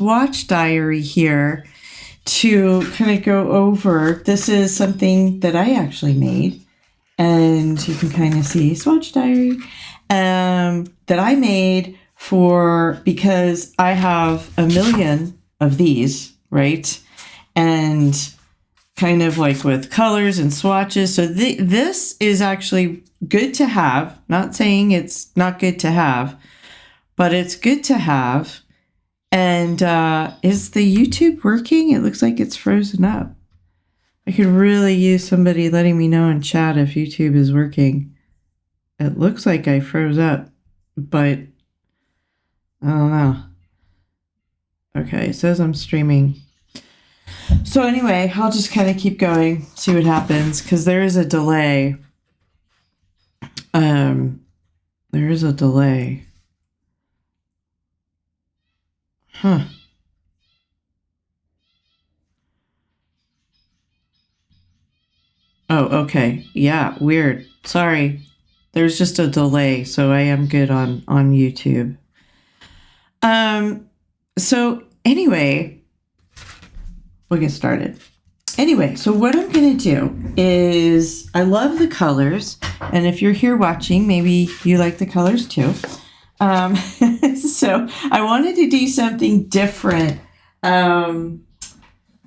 swatch diary here to kind of go over. This is something that I actually made, and you can kind of see swatch diary that I made because I have a million of these, right? And kind of like with colors and swatches. So this is actually good to have. Not saying it's not good to have, but it's good to have. And is the YouTube working? It looks like it's frozen up. I could really use somebody letting me know in chat if YouTube is working. It looks like I froze up, but I don't know. Okay, it says I'm streaming. So anyway, I'll just kind of keep going, see what happens, because there is a delay. There is a delay. Huh. Oh, okay. Yeah, weird. Sorry. There's just a delay, so I am good on YouTube. So anyway, we'll get started. Anyway, so what I'm going to do is, I love the colors, and if you're here watching, maybe you like the colors too. So I wanted to do something different, than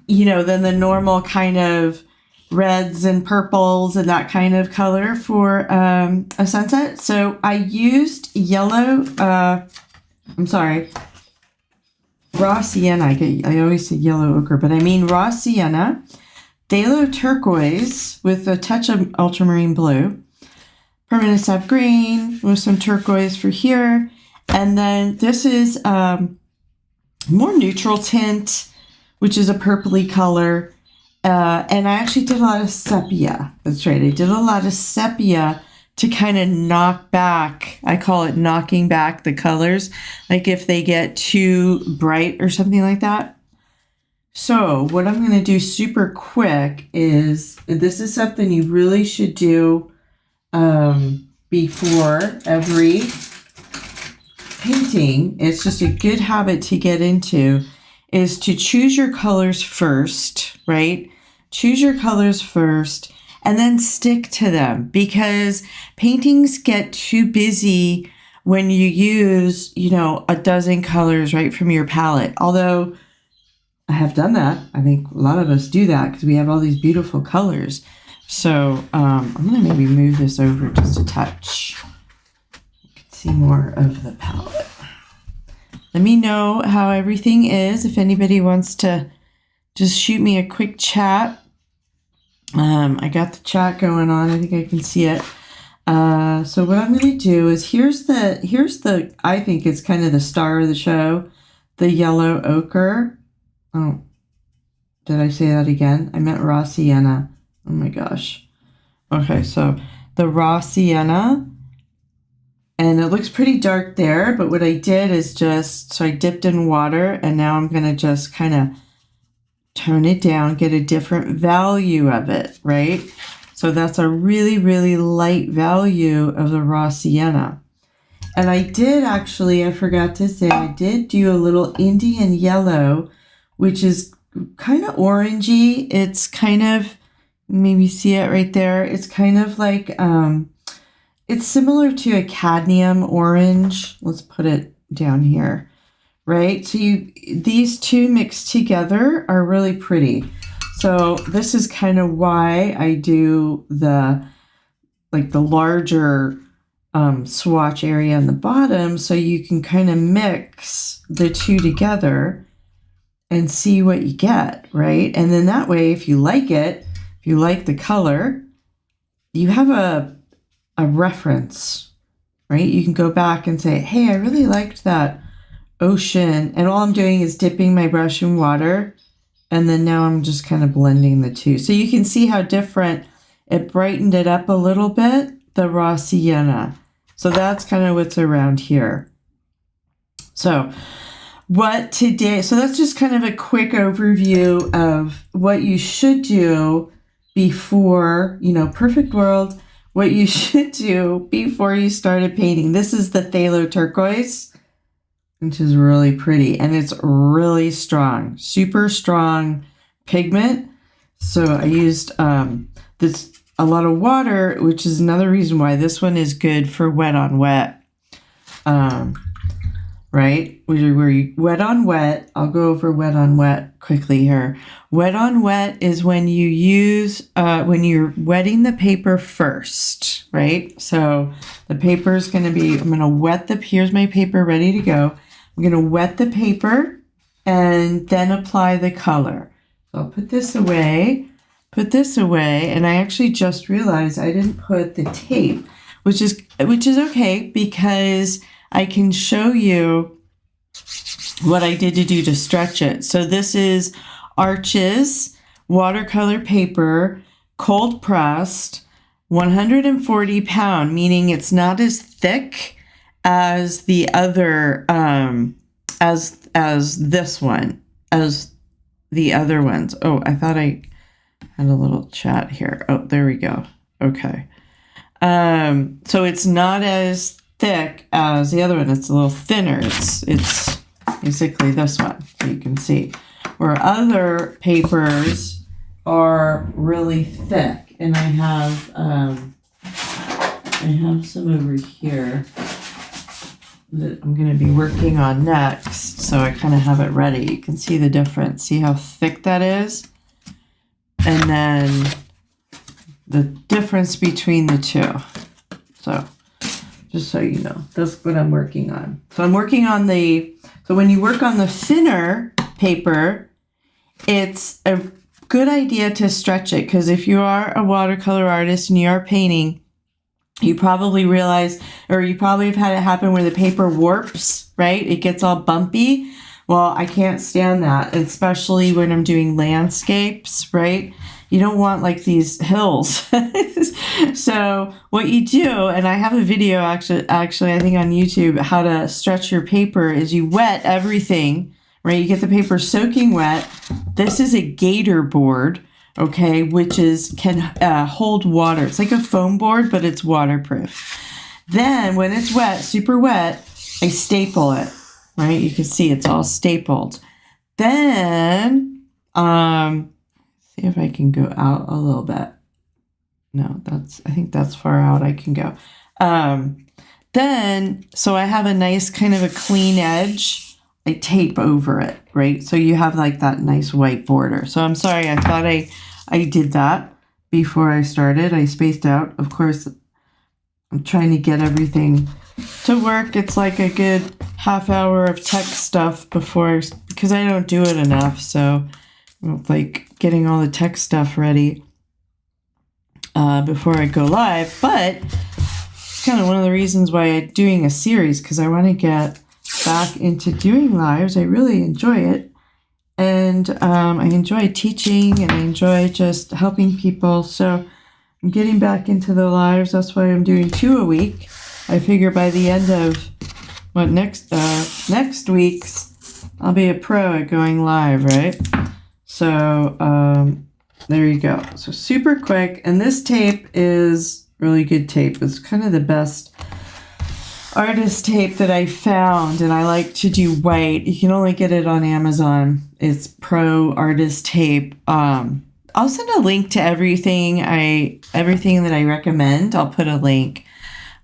the normal kind of reds and purples and that kind of color for a sunset. So I used yellow, raw sienna. I always say yellow ochre, but I mean raw sienna, phthalo turquoise with a touch of ultramarine blue, permanent sap green with some turquoise for here, and then this is more neutral tint, which is a purpley color. And I actually did a lot of sepia. That's right. I did a lot of sepia to kind of knock back. I call it knocking back the colors. Like if they get too bright or something like that. So what I'm going to do super quick is, this is something you really should do before every painting. It's just a good habit to get into, is to choose your colors first, right? Choose your colors first and then stick to them, because paintings get too busy when you use, a dozen colors right from your palette. Although I have done that. I think a lot of us do that because we have all these beautiful colors. So I'm going to maybe move this over just a touch. You can see more of the palette. Let me know how everything is. If anybody wants to just shoot me a quick chat. I got the chat going on. I think I can see it. So what I'm going to do is, here's the, I think it's kind of the star of the show, the yellow ochre. Oh, did I say that again? I meant raw sienna. Oh my gosh. Okay, so the raw sienna. And it looks pretty dark there, but what I did is so I dipped in water, and now I'm going to just kind of tone it down, get a different value of it, right? So that's a really, really light value of the raw sienna. And I did actually, I forgot to say, I did do a little Indian yellow, which is kind of orangey. It's kind of, maybe see it right there. It's kind of like, it's similar to a cadmium orange. Let's put it down here, right? So these two mixed together are really pretty. So this is kind of why I do the larger swatch area on the bottom, so you can kind of mix the two together and see what you get, right? And then that way, if you like it, if you like the color, you have a reference, right? You can go back and say, hey, I really liked that ocean. And all I'm doing is dipping my brush in water. And then now I'm just kind of blending the two. So you can see how different it brightened it up a little bit, the raw sienna. So that's kind of what's around here. So that's just kind of a quick overview of what you should do before, perfect world, what you should do before you started painting. This is the phthalo turquoise. which is really pretty. And it's really strong, super strong pigment. So I used this a lot of water, which is another reason why this one is good for wet on wet. Right? Where wet on wet, I'll go over wet on wet quickly here. Wet on wet is when you use, when you're wetting the paper first, right? So the paper is going to be, I'm going to wet here's my paper ready to go. I'm going to wet the paper and then apply the color. So I'll put this away, and I actually just realized I didn't put the tape, which is okay because I can show you what I did to do to stretch it. So this is Arches watercolor paper, cold pressed, 140 pound, meaning it's not as thick as the other, as this one, as the other ones. Oh, I thought I had a little chat here. Oh, there we go. Okay. So it's not as thick as the other one. It's a little thinner. It's basically this one, so you can see. Where other papers are really thick, and I have some over here that I'm going to be working on next, so I kind of have it ready. You can see the difference. See how thick that is? And then the difference between the two. So just so you know, that's what I'm working on. So I'm working on so when you work on the thinner paper, it's a good idea to stretch it, because if you are a watercolor artist and you are painting, you probably realize, or you probably have had it happen where the paper warps, right? It gets all bumpy. Well, I can't stand that, especially when I'm doing landscapes, right? You don't want like these hills. So what you do, and I have a video actually I think on YouTube, how to stretch your paper, is you wet everything, right? You get the paper soaking wet. This is a gator board, okay, which can hold water. It's like a foam board, but it's waterproof. Then when it's wet, super wet, I staple it, right? You can see it's all stapled. Then, see if I can go out a little bit. No, I think that's far out I can go. Then, so I have a nice kind of a clean edge. I tape over it, right? So you have like that nice white border. So I'm sorry, I thought I did that before I started. I spaced out. Of course, I'm trying to get everything to work. It's like a good half hour of tech stuff because I don't do it enough. So like getting all the tech stuff ready before I go live. But it's kind of one of the reasons why I'm doing a series, because I want to get back into doing lives. I really enjoy it. And I enjoy teaching, and I enjoy just helping people. So I'm getting back into the lives. That's why I'm doing 2 a week. I figure by the end of next week's, I'll be a pro at going live, right? So there you go. So super quick. And this tape is really good tape. It's kind of the best artist tape that I found, and I like to do white. You can only get it on Amazon. It's pro artist tape. I'll send a link to everything that I recommend. I'll put a link.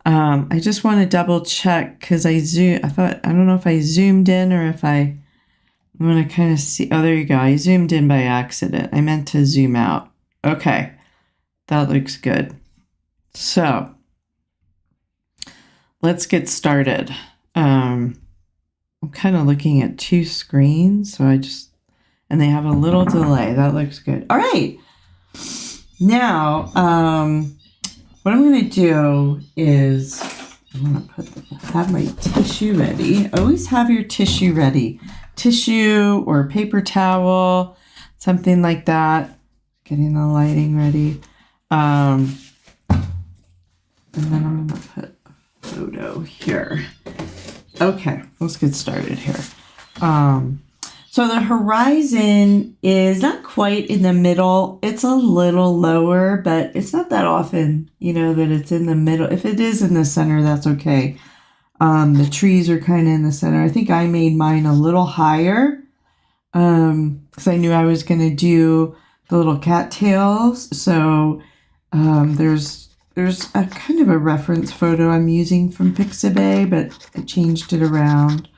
I just want to double check because I don't know if I zoomed in or if I'm going to kind of see. Oh, there you go. I zoomed in by accident. I meant to zoom out. Okay. That looks good. So let's get started. I'm kind of looking at 2 screens, so and they have a little delay. That looks good. All right. Now, what I'm going to do is I'm going to have my tissue ready. Always have your tissue ready. Tissue or paper towel, something like that. Getting the lighting ready. And then I'm going to put a photo here. Okay, let's get started here. So the horizon is not quite in the middle. It's a little lower, but it's not that often, that it's in the middle. If it is in the center, that's okay. The trees are kind of in the center. I think I made mine a little higher because I knew I was going to do the little cattails. So there's a kind of a reference photo I'm using from Pixabay, but I changed it around.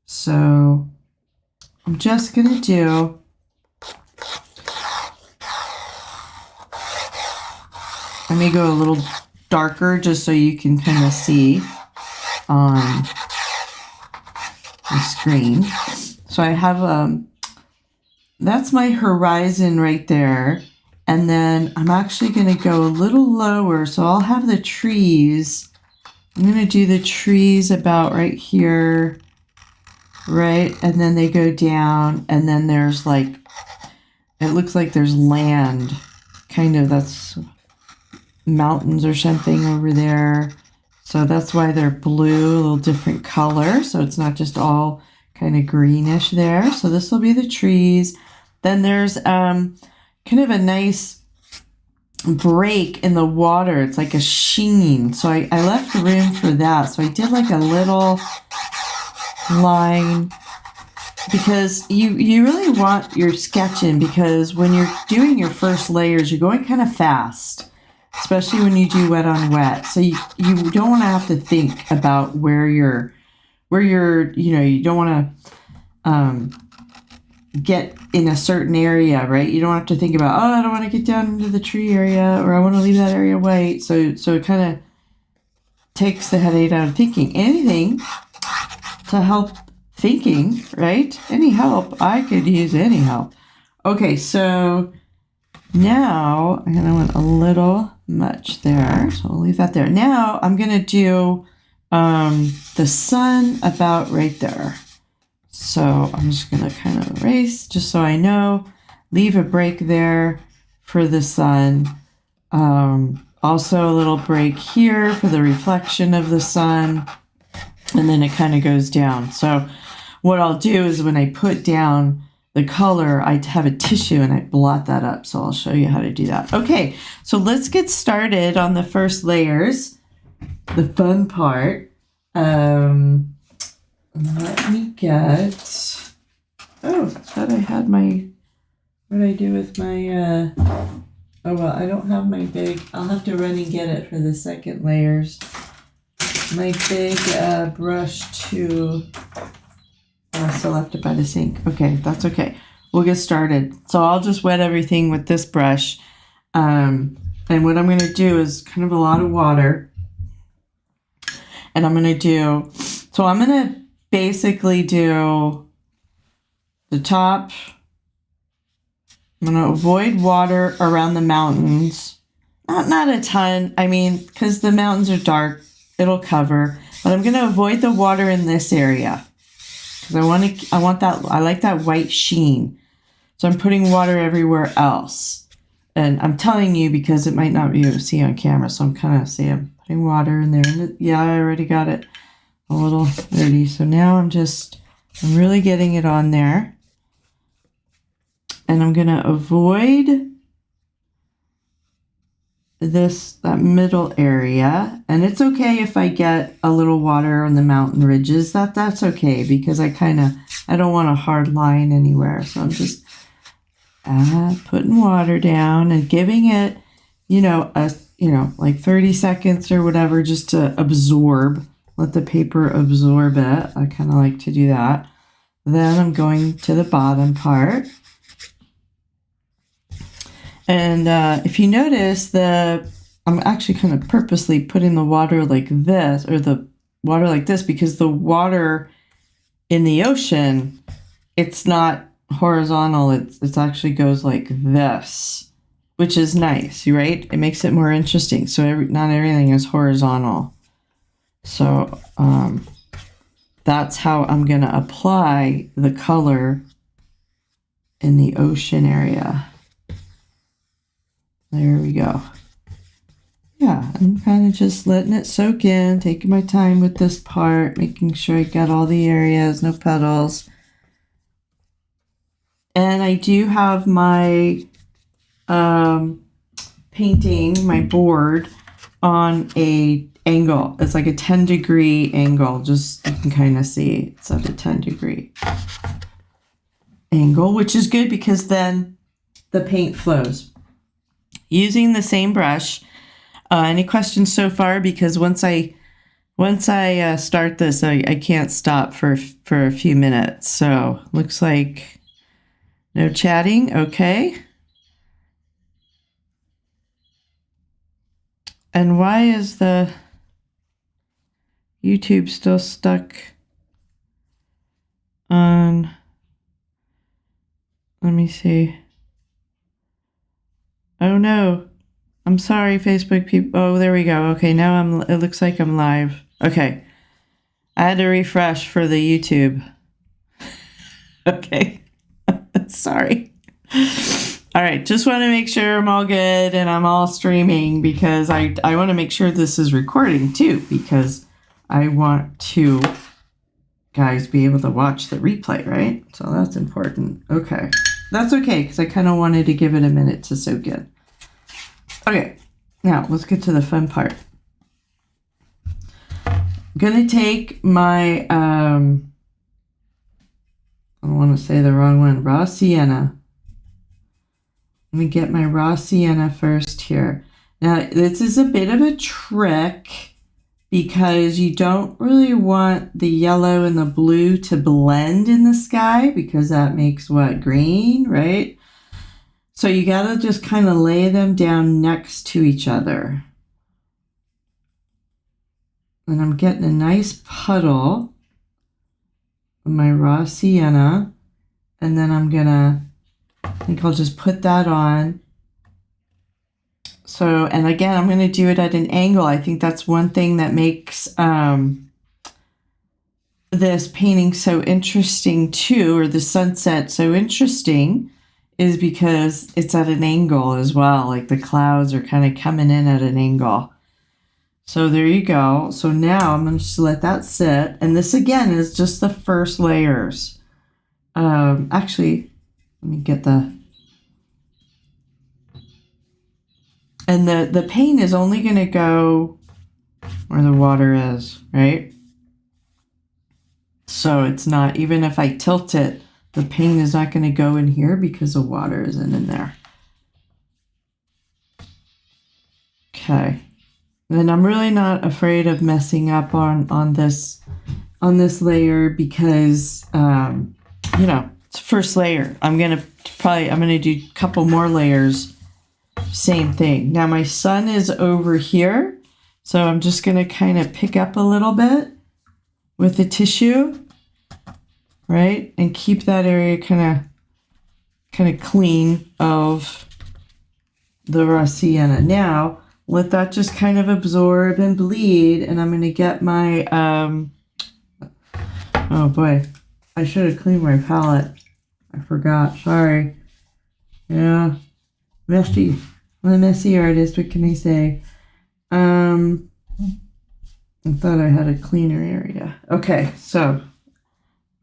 So I'm just going to do I may go a little darker just so you can kind of see on the screen. So I have that's my horizon right there, and then I'm actually going to go a little lower, so I'll have the trees. I'm going to do the trees about right here, right, and then they go down, and then there's like, it looks like there's land, kind of, that's mountains or something over there. So that's why they're blue, a little different color. So it's not just all kind of greenish there. So this will be the trees. Then there's kind of a nice break in the water. It's like a sheen. So I left room for that. So I did like a little line because you really want your sketching, because when you're doing your first layers, you're going kind of fast, especially when you do wet on wet. So you don't want to have to think about where you're, you don't want to get in a certain area, right? You don't have to think about, oh, I don't want to get down into the tree area, or I want to leave that area white. So it kind of takes the headache out of thinking. Anything to help thinking, right? Any help. I could use any help. Okay, so now I'm going to want a little much there, so I'll leave that there. Now I'm going to do the sun about right there. So I'm just going to kind of erase just so I know, leave a break there for the sun. Also a little break here for the reflection of the sun, and then it kind of goes down. So what I'll do is when I put down the color, I have a tissue and I blot that up. So I'll show you how to do that. Okay, so let's get started on the first layers, the fun part. Let me get, oh, I thought I had my, what did I do with my, oh, well, I don't have my big, I'll have to run and get it for the second layers. My big brush to, I still left it by the sink. Okay, that's okay. We'll get started. So I'll just wet everything with this brush. And what I'm going to do is kind of a lot of water. And I'm going to do, so I'm going to basically do the top. I'm going to avoid water around the mountains. Not a ton. I mean, because the mountains are dark, it'll cover. But I'm going to avoid the water in this area. Because I want that, I like that white sheen. So I'm putting water everywhere else. And I'm telling you because it might not be able to see on camera. So I'm kind of saying I'm putting water in there. And yeah, I already got it a little dirty. So now I'm really getting it on there. And I'm going to avoid that middle area, and it's okay if I get a little water on the mountain ridges. That's okay, because I don't want a hard line anywhere. So I'm just putting water down and giving it, like 30 seconds or whatever, just to absorb, let the paper absorb it. I kind of like to do that. Then I'm going to the bottom part. And if you notice, I'm actually kind of purposely putting the water like this, or the water like this, because the water in the ocean, it's not horizontal. It actually goes like this, which is nice, right? It makes it more interesting. So not everything is horizontal. So that's how I'm going to apply the color in the ocean area. There we go. Yeah, I'm kind of just letting it soak in, taking my time with this part, making sure I got all the areas, no petals. And I do have my painting, my board, on a angle. It's like a 10-degree angle. Just, you can kind of see it's at a 10-degree angle, which is good because then the paint flows. Using the same brush. Any questions so far? Because once I start this, I can't stop for a few minutes. So looks like no chatting. Okay. And why is the YouTube still stuck on? Let me see. Oh no. I'm sorry, Facebook people. Oh, there we go. Okay, now it looks like I'm live. Okay. I had to refresh for the YouTube. Okay. Sorry. All right, just want to make sure I'm all good and I'm all streaming because I want to make sure this is recording too because I want to guys be able to watch the replay, right? So that's important. Okay. That's okay because I kind of wanted to give it a minute to soak in. Okay, now let's get to the fun part. I'm going to take my, I don't want to say the wrong one, raw sienna. Let me get my raw sienna first here. Now, this is a bit of a trick because you don't really want the yellow and the blue to blend in the sky because that makes what? Green, right? So you got to just kind of lay them down next to each other. And I'm getting a nice puddle of my raw sienna. And then I think I'll just put that on. So, and again, I'm going to do it at an angle. I think that's one thing that makes this painting so interesting too, or the sunset so interesting, is because it's at an angle as well. Like the clouds are kind of coming in at an angle. So there you go. So now I'm going to just let that sit. And this again is just the first layers. Actually, let me get and the paint is only going to go where the water is, right? So it's not, even if I tilt it, the paint is not going to go in here because the water isn't in there. Okay. And I'm really not afraid of messing up on this layer because, you know, it's first layer. I'm going to do a couple more layers. Same thing. Now my sun is over here. So I'm just going to kind of pick up a little bit with the tissue. Right, and keep that area kind of clean of the raw sienna. Now let that just kind of absorb and bleed, and I'm going to get my oh boy, I should have cleaned my palette. I forgot. Sorry. Yeah, messy. I'm a messy artist. What can I say? I thought I had a cleaner area. Okay, so.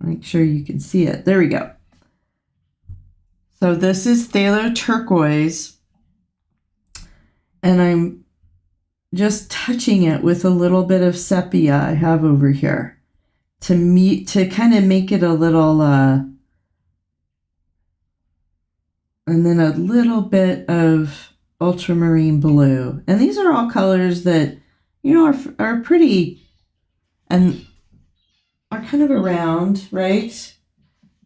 Make sure you can see it. There we go. So this is phthalo turquoise. And I'm just touching it with a little bit of sepia I have over here to kind of make it a little, and then a little bit of ultramarine blue. And these are all colors that, you know, are pretty, and are kind of around, right?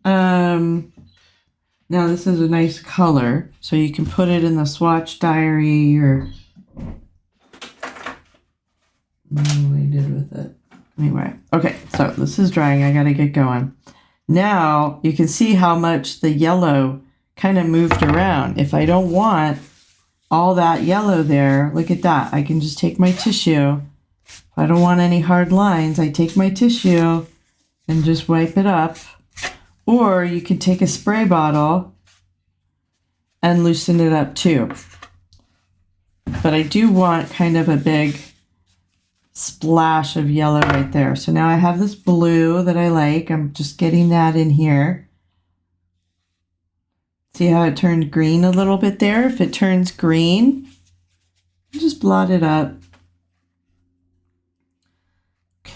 Now this is a nice color, so you can put it in the swatch diary or what I did with it. Anyway, okay, so this is drying. I gotta get going. Now you can see how much the yellow kind of moved around. If I don't want all that yellow there, look at that. I can just take my tissue. If I don't want any hard lines, I take my tissue and just wipe it up. Or you could take a spray bottle and loosen it up too. But I do want kind of a big splash of yellow right there. So now I have this blue that I like. I'm just getting that in here. See how it turned green a little bit there? If it turns green, just blot it up.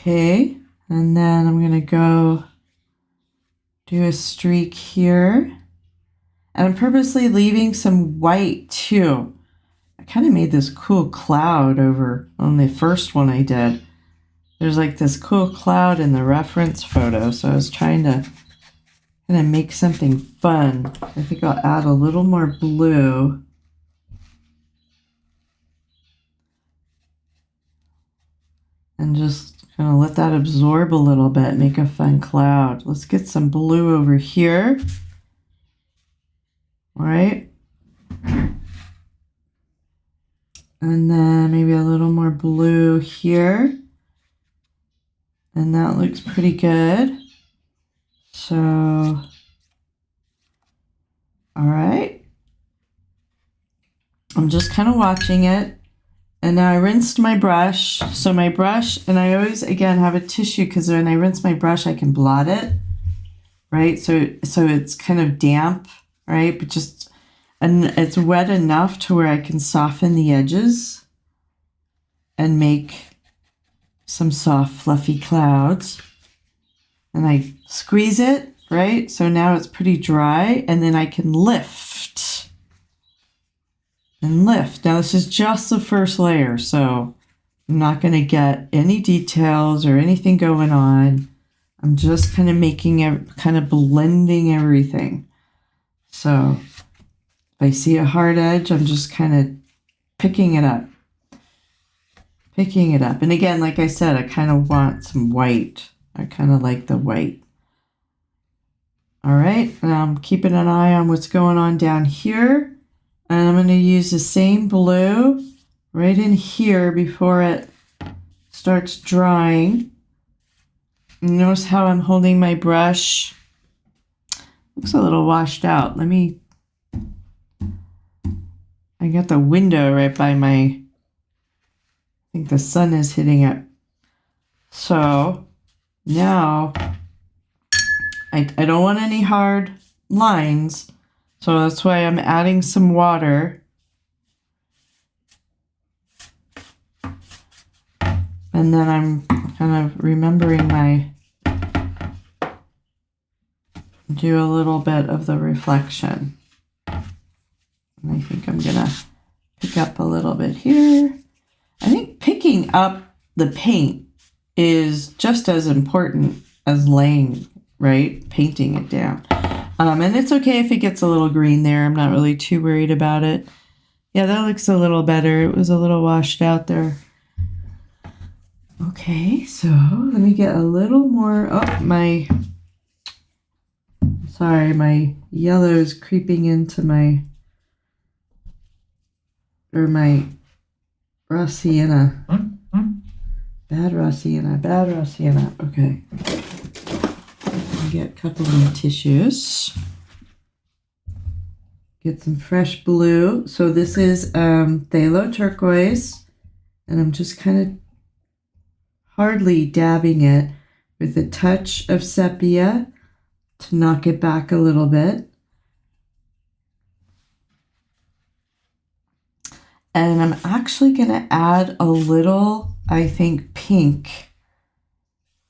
Okay, and then I'm going to go do a streak here. And I'm purposely leaving some white too. I kind of made this cool cloud over on the first one I did. There's like this cool cloud in the reference photo, so I was trying to kind of make something fun. I think I'll add a little more blue. And just kind of let that absorb a little bit, make a fun cloud. Let's get some blue over here. All right. And then maybe a little more blue here. And that looks pretty good. So, all right. I'm just kind of watching it. And now I rinsed my brush. So my brush, and I always, again, have a tissue because when I rinse my brush, I can blot it, right? So it's kind of damp, right? But just, and it's wet enough to where I can soften the edges and make some soft, fluffy clouds. And I squeeze it, right? So now it's pretty dry, and then I can lift. And lift. Now this is just the first layer, so I'm not going to get any details or anything going on. I'm just kind of making it, kind of blending everything. So if I see a hard edge, I'm just kind of picking it up. Picking it up. And again, like I said, I kind of want some white. I kind of like the white. All right, now I'm keeping an eye on what's going on down here. And I'm going to use the same blue right in here before it starts drying. Notice how I'm holding my brush. Looks a little washed out. I got the window right by I think the sun is hitting it. So now I don't want any hard lines. So that's why I'm adding some water. And then I'm kind of remembering do a little bit of the reflection. And I think I'm gonna pick up a little bit here. I think picking up the paint is just as important as laying, right? Painting it down. And it's okay if it gets a little green there. I'm not really too worried about it. Yeah, that looks a little better. It was a little washed out there. Okay, so let me get a little more. Oh, my yellow is creeping into my raw sienna. Bad raw sienna. Okay. Get a couple of tissues. Get some fresh blue. So this is phthalo turquoise, and I'm just kind of hardly dabbing it with a touch of sepia to knock it back a little bit. And I'm actually going to add a little, I think, pink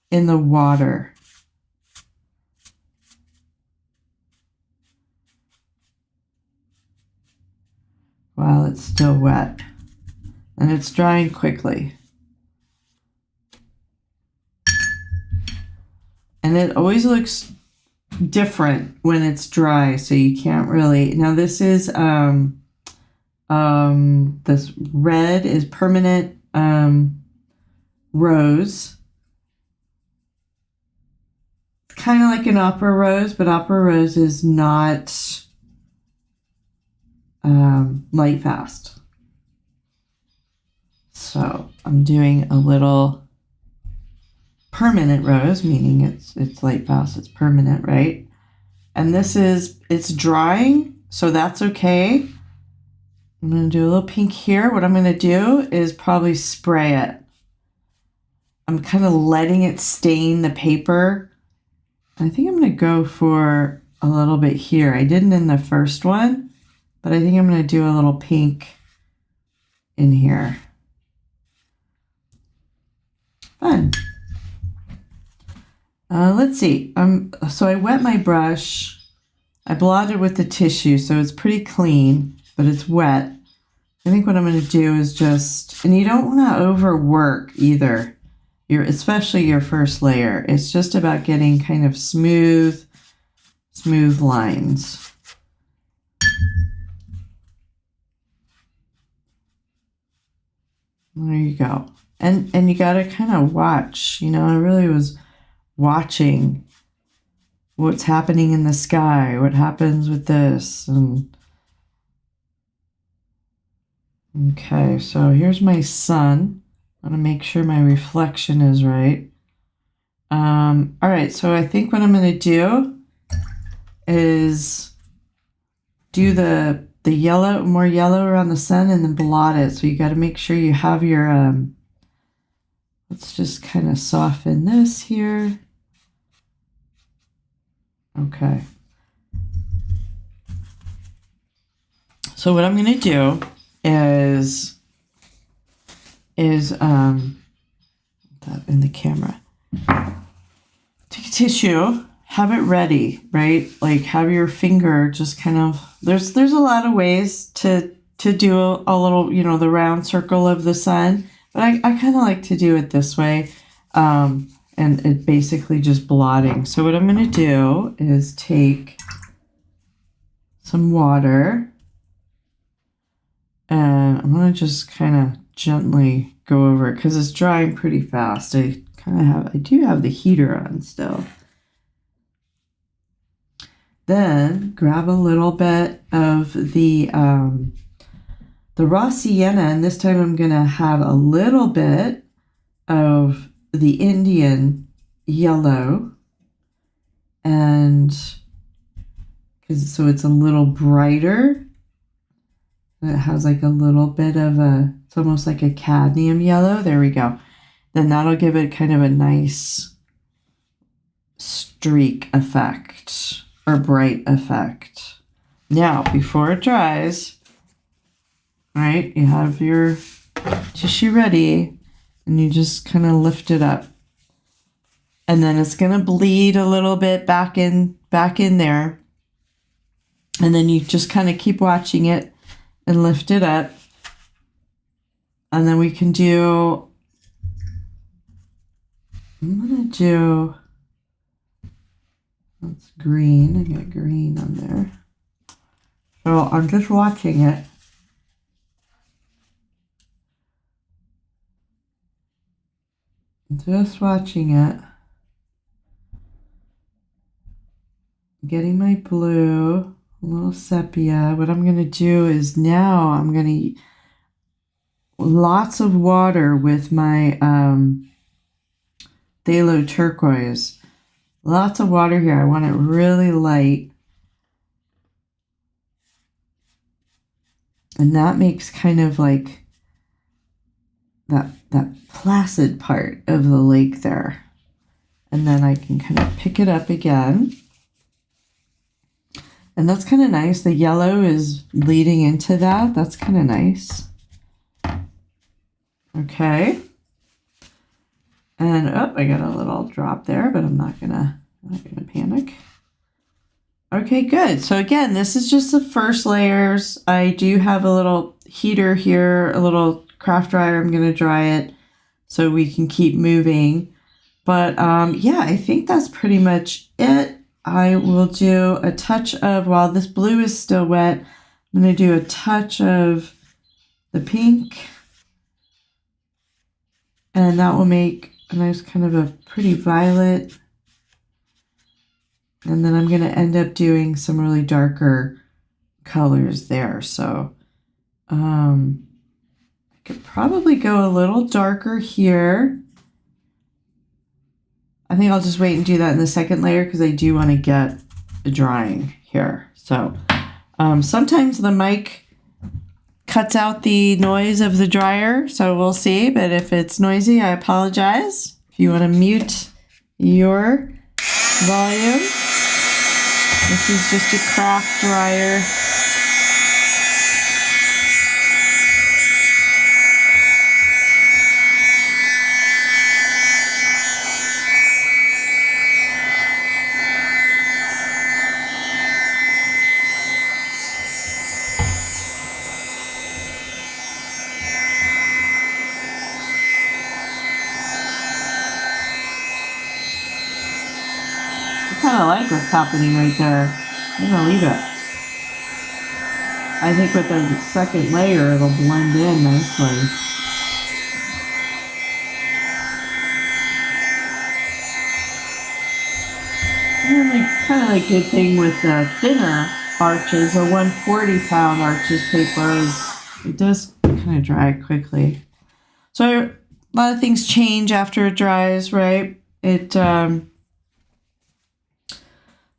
in the water. While it's still wet, and it's drying quickly. And it always looks different when it's dry, so you can't really. Now this is this red is permanent rose. It's kind of like an opera rose, but opera rose is not light fast. So I'm doing a little permanent rose, meaning it's light fast, it's permanent, right? And it's drying, so that's okay. I'm going to do a little pink here. What I'm going to do is probably spray it. I'm kind of letting it stain the paper. I think I'm going to go for a little bit here. I didn't in the first one, but I think I'm going to do a little pink in here. Fun. Let's see. So I wet my brush. I blotted with the tissue, so it's pretty clean, but it's wet. I think what I'm going to do is just, and you don't want to overwork either, especially your first layer. It's just about getting kind of smooth lines. There you go. And you got to kind of watch, you know, I really was watching what's happening in the sky, what happens with this. And okay, so here's my sun. I want to make sure my reflection is right. All right, so I think what I'm going to do is do the yellow, more yellow around the sun, and then blot it. So you got to make sure you have your, let's just kind of soften this here. Okay. So what I'm going to do is that in the camera. Take a tissue, have it ready, right? Like have your finger just kind of, there's a lot of ways to do a little, you know, the round circle of the sun, but I kind of like to do it this way. And it basically just blotting. So what I'm going to do is take some water and I'm going to just kind of gently go over it because it's drying pretty fast. I do have the heater on still. Then grab a little bit of the raw sienna, and this time I'm going to have a little bit of the Indian yellow, and so it's a little brighter. It has like a little bit of it's almost like a cadmium yellow. There we go. Then that'll give it kind of a nice streak effect or bright effect. Now, before it dries, right, you have your tissue ready and you just kind of lift it up. And then it's going to bleed a little bit back in there. And then you just kind of keep watching it and lift it up. And then we can do, I'm going to do, that's green. I got green on there. So I'm just watching it. Just watching it. Getting my blue, a little sepia. What I'm going to do is now I'm going to lots of water with my phthalo turquoise. Lots of water here. I want it really light. And that makes kind of like that placid part of the lake there. And then I can kind of pick it up again. And that's kind of nice. The yellow is leading into that. That's kind of nice. Okay. And oh, I got a little drop there, but I'm not gonna panic. Okay, good. So again, this is just the first layers. I do have a little heater here, a little craft dryer. I'm gonna dry it so we can keep moving. But yeah, I think that's pretty much it. I will do a touch of, while this blue is still wet, I'm going to do a touch of the pink. And that will make a nice kind of a pretty violet. And then I'm going to end up doing some really darker colors there. So I could probably go a little darker here. I think I'll just wait and do that in the second layer because I do want to get the drying here. So sometimes the mic cuts out the noise of the dryer, so we'll see. But if it's noisy, I apologize. If you want to mute your volume, this is just a craft dryer. happening right there. I'm gonna leave it. I think with the second layer, it'll blend in nicely. And then kind of like good thing with the thinner arches, a 140-pound arches paper is it does kind of dry quickly. So a lot of things change after it dries, right? It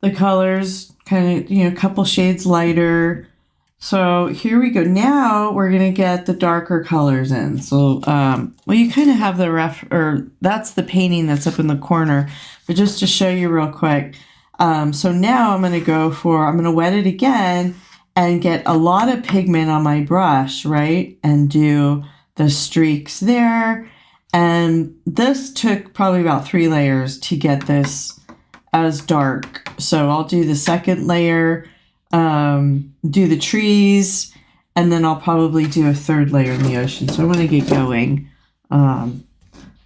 the colors kind of, a couple shades lighter. So here we go. Now we're going to get the darker colors in. So, well, you kind of have the that's the painting that's up in the corner, but just to show you real quick. So now I'm going to wet it again and get a lot of pigment on my brush, right? And do the streaks there. And this took probably about 3 layers to get this as dark. So I'll do the second layer, do the trees, and then I'll probably do a 3rd layer in the ocean. So I'm going to get going. I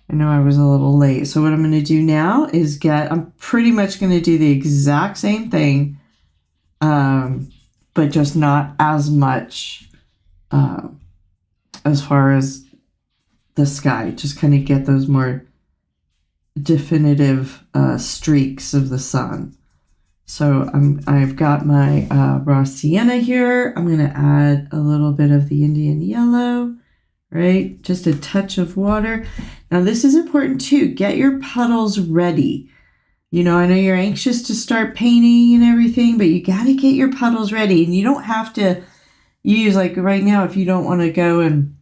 know I was a little late. So what I'm going to do now is I'm pretty much going to do the exact same thing, but just not as much as far as the sky. Just kind of get those more definitive streaks of the sun. So I've got my raw sienna here. I'm going to add a little bit of the Indian yellow, right? Just a touch of water. Now this is important too. Get your puddles ready. I know you're anxious to start painting and everything, but you got to get your puddles ready. And you don't have to use, like right now, if you don't want to go and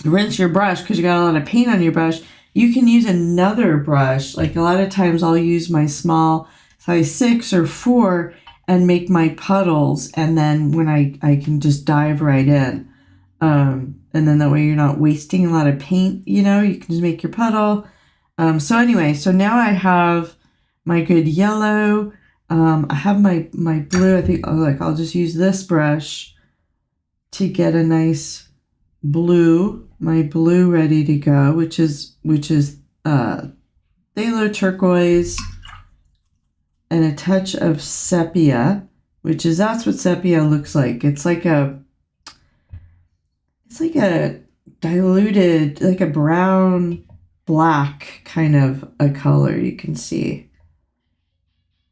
rinse your brush because you got a lot of paint on your brush, you can use another brush. Like a lot of times I'll use my small size 6 or 4 and make my puddles, and then when I can just dive right in, and then that way you're not wasting a lot of paint. You can just make your puddle. So anyway, so now I have my good yellow. I have my blue. I think I'll just use this brush to get a nice blue. My blue ready to go, which is phthalo turquoise. And a touch of sepia, that's what sepia looks like. It's like a diluted, like a brown black kind of a color, you can see.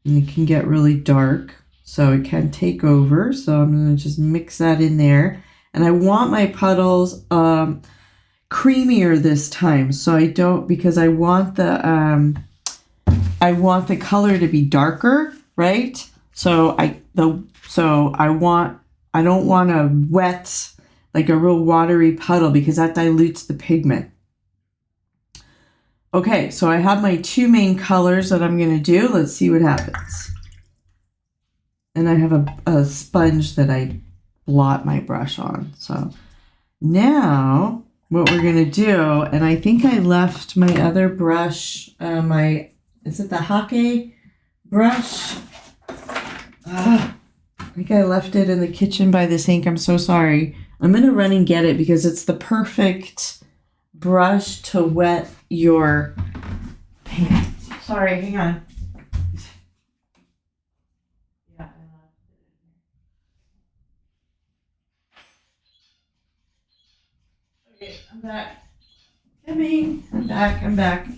And it can get really dark, so it can take over. So I'm going to just mix that in there. And I want my puddles creamier this time, because I want the color to be darker, right? So I don't want a wet, like a real watery puddle, because that dilutes the pigment. Okay, so I have my 2 main colors that I'm going to do. Let's see what happens. And I have a sponge that I blot my brush on. So now what we're going to do, and I think I left my other brush, is it the Hake brush? I think I left it in the kitchen by the sink. I'm so sorry. I'm going to run and get it because it's the perfect brush to wet your paint. Sorry, hang on. Yeah, okay, I'm back. I'm back.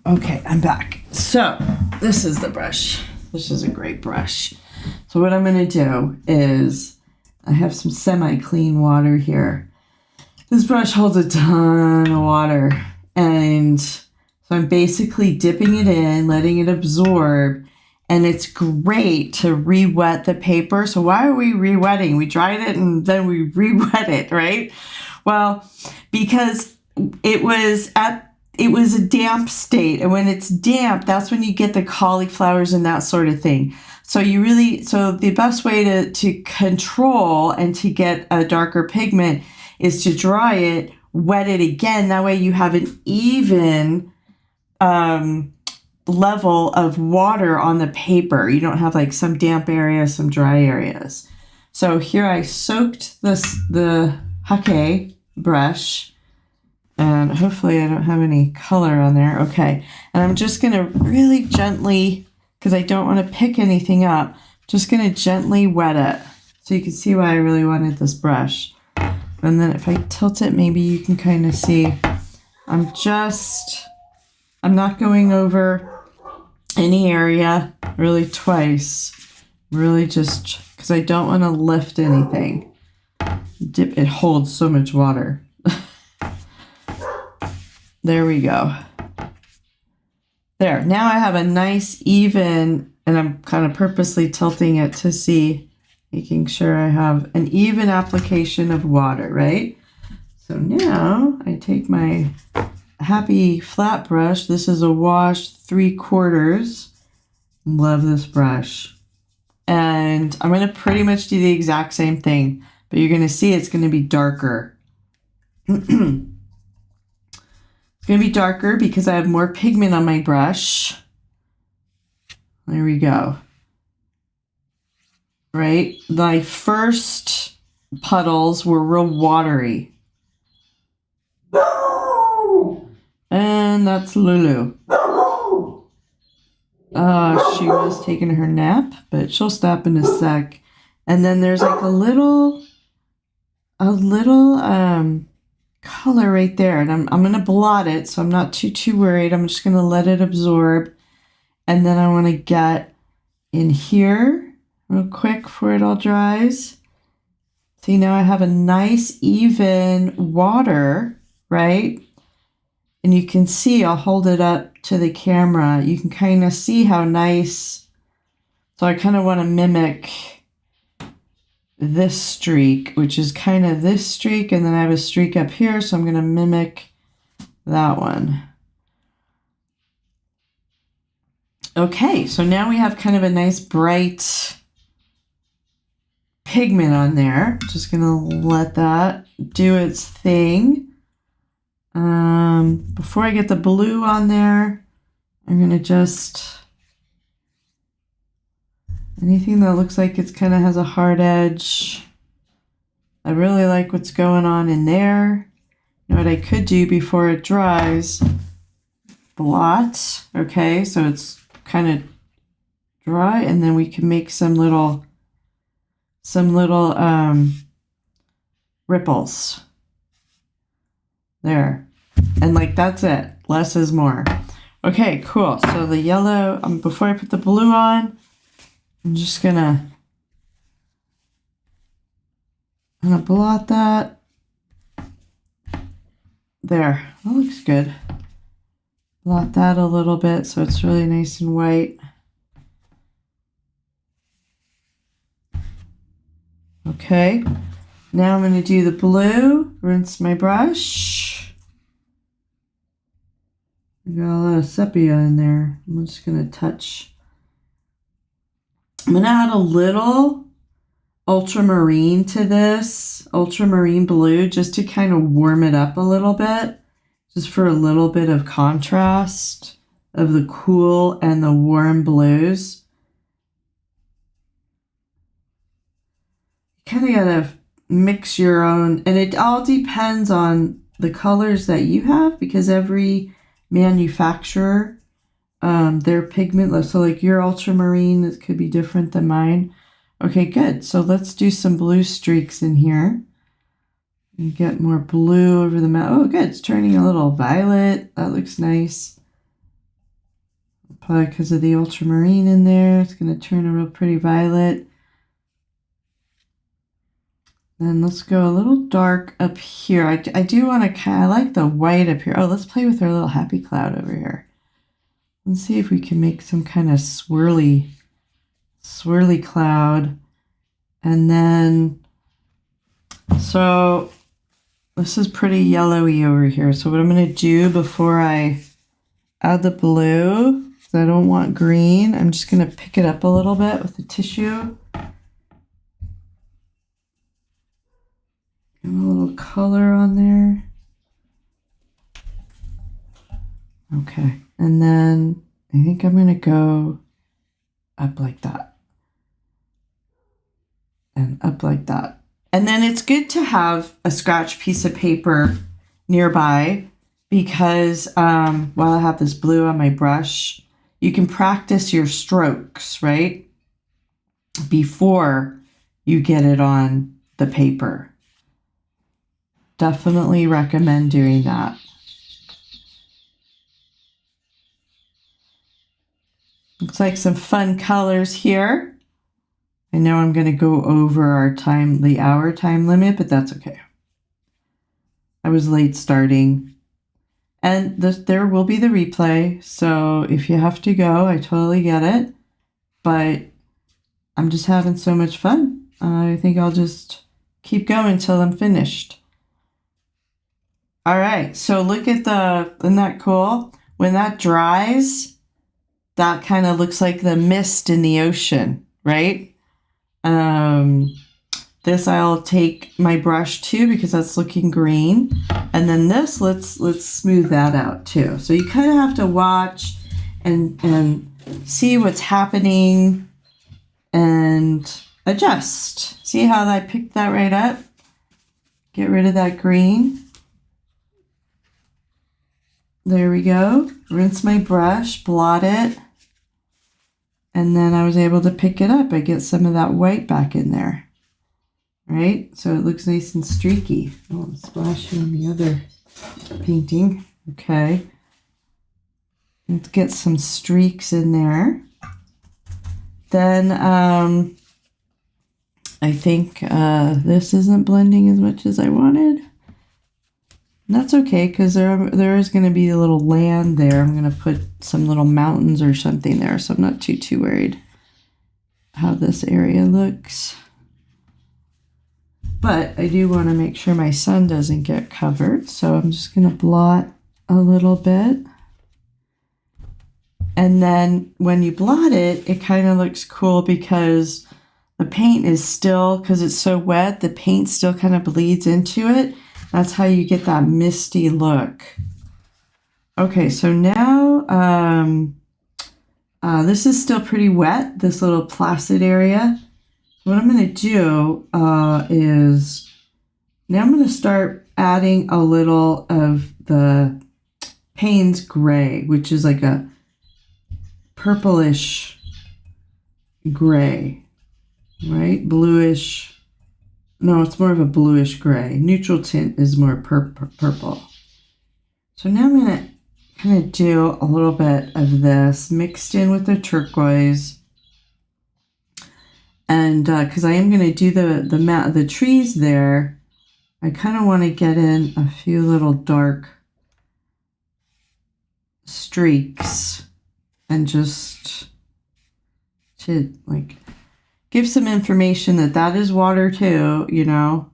Okay, I'm back. So this is the brush. This is a great brush. So what I'm going to do is I have some semi-clean water here. This brush holds a ton of water, and so I'm basically dipping it in, letting it absorb, and it's great to re-wet the paper. So why are we re-wetting? We dried it and then we re-wet it, right? Well, because it was a damp state, and when it's damp, that's when you get the cauliflowers and that sort of thing. So the best way to control and to get a darker pigment is to dry it, wet it again. That way you have an even level of water on the paper. You don't have like some damp areas, some dry areas. So here I soaked the Hake brush, and hopefully I don't have any color on there. Okay, and I'm just going to really gently because I don't want to pick anything up. Just going to gently wet it. So you can see why I really wanted this brush. And then if I tilt it, maybe you can kind of see. I'm not going over any area really twice. Really just because I don't want to lift anything. It holds so much water. There we go. There, now I have a nice even, and I'm kind of purposely tilting it to see, making sure I have an even application of water, right? So now I take my happy flat brush. This is a wash 3/4. Love this brush. And I'm going to pretty much do the exact same thing, but you're going to see it's going to be darker. It's going to be darker because I have more pigment on my brush. There we go. Right? My first puddles were real watery. And that's Lulu. She was taking her nap, but she'll stop in a sec. And then there's like a little color right there, and I'm gonna blot it, so I'm not too worried. I'm just gonna let it absorb, and then I want to get in here real quick before it all dries. See, now I have a nice even water, right? And you can see, I'll hold it up to the camera. You can kind of see how nice. So I kind of want to mimic this streak, which is kind of this streak, and then I have a streak up here, so I'm going to mimic that one. Okay, so now we have kind of a nice bright pigment on there. Just going to let that do its thing. Before I get the blue on there, I'm going to just, anything that looks like it's kind of has a hard edge. I really like what's going on in there. You know what I could do before it dries? Blot. Okay, so it's kind of dry, and then we can make some little ripples. There. And like that's it. Less is more. Okay, cool. So the yellow, before I put the blue on, I'm just gonna blot that. There, that looks good. Blot that a little bit so it's really nice and white. Okay, now I'm gonna do the blue, rinse my brush. I got a lot of sepia in there. I'm just gonna touch. I'm going to add a little ultramarine to this, ultramarine blue, just to kind of warm it up a little bit, just for a little bit of contrast of the cool and the warm blues. You kind of got to mix your own, and it all depends on the colors that you have, because every manufacturer, their pigment, so like your ultramarine, it could be different than mine. Okay, good. So let's do some blue streaks in here and get more blue over the mouth. Oh, good. It's turning a little violet. That looks nice. Probably because of the ultramarine in there. It's going to turn a real pretty violet. Then let's go a little dark up here. I do want to kind of like the white up here. Oh, let's play with our little happy cloud over here. Let's see if we can make some kind of swirly cloud. And then, so this is pretty yellowy over here. So what I'm going to do before I add the blue, because I don't want green, I'm just going to pick it up a little bit with the tissue. Give a little color on there. Okay, and then I think I'm going to go up like that. And up like that. And then it's good to have a scratch piece of paper nearby, because while I have this blue on my brush, you can practice your strokes, right? Before you get it on the paper. Definitely recommend doing that. Looks like some fun colors here. I know I'm going to go over our time, the hour time limit, but that's okay. I was late starting. And there will be the replay, so if you have to go, I totally get it. But I'm just having so much fun. I think I'll just keep going until I'm finished. All right, so look at isn't that cool? When that dries, that kind of looks like the mist in the ocean, right? This I'll take my brush too because that's looking green. And then this, let's smooth that out too. So you kind of have to watch and see what's happening and adjust. See how I picked that right up? Get rid of that green. There we go. Rinse my brush, blot it. And then I was able to pick it up. I get some of that white back in there. Right? So it looks nice and streaky. Oh, I'm splashing on the other painting. Okay. Let's get some streaks in there. Then I think this isn't blending as much as I wanted. And that's okay because there is going to be a little land there. I'm going to put some little mountains or something there, so I'm not too worried how this area looks. But I do want to make sure my sun doesn't get covered, so I'm just going to blot a little bit. And then when you blot it, it kind of looks cool because the paint is still, because it's so wet, the paint still kind of bleeds into it. That's how you get that misty look. Okay, so now this is still pretty wet, this little placid area. What I'm going to do is now I'm going to start adding a little of the Payne's gray, which is like a purplish gray, right? Bluish. No, it's more of a bluish gray. Neutral tint is more purple. So now I'm going to kind of do a little bit of this mixed in with the turquoise. And because I am going to do the trees there, I kind of want to get in a few little dark streaks and just to like give some information that is water too, you know.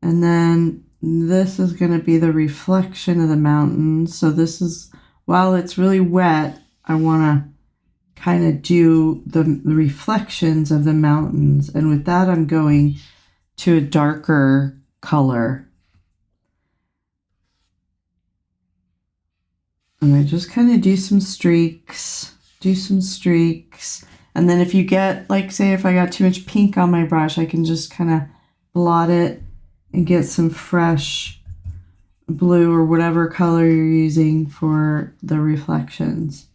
And then this is going to be the reflection of the mountains. So this is, while it's really wet, I want to kind of do the reflections of the mountains. And with that, I'm going to a darker color. And I just kind of do some streaks. And then if you get, like, say if I got too much pink on my brush, I can just kind of blot it and get some fresh blue or whatever color you're using for the reflections.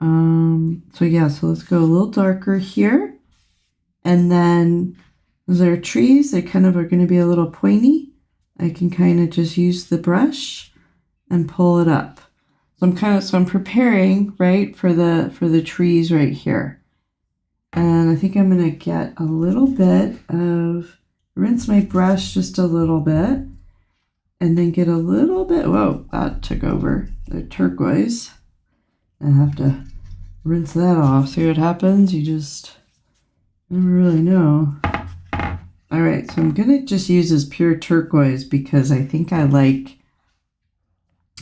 So let's go a little darker here. And then those are trees. They kind of are going to be a little pointy. I can kind of just use the brush and pull it up. So I'm preparing, right, for the trees right here. And I think I'm going to get a little bit of, rinse my brush just a little bit, and then get a little bit, whoa, that took over, the turquoise. I have to rinse that off. See what happens? You just never really know. All right, so I'm going to just use this pure turquoise because I think I like,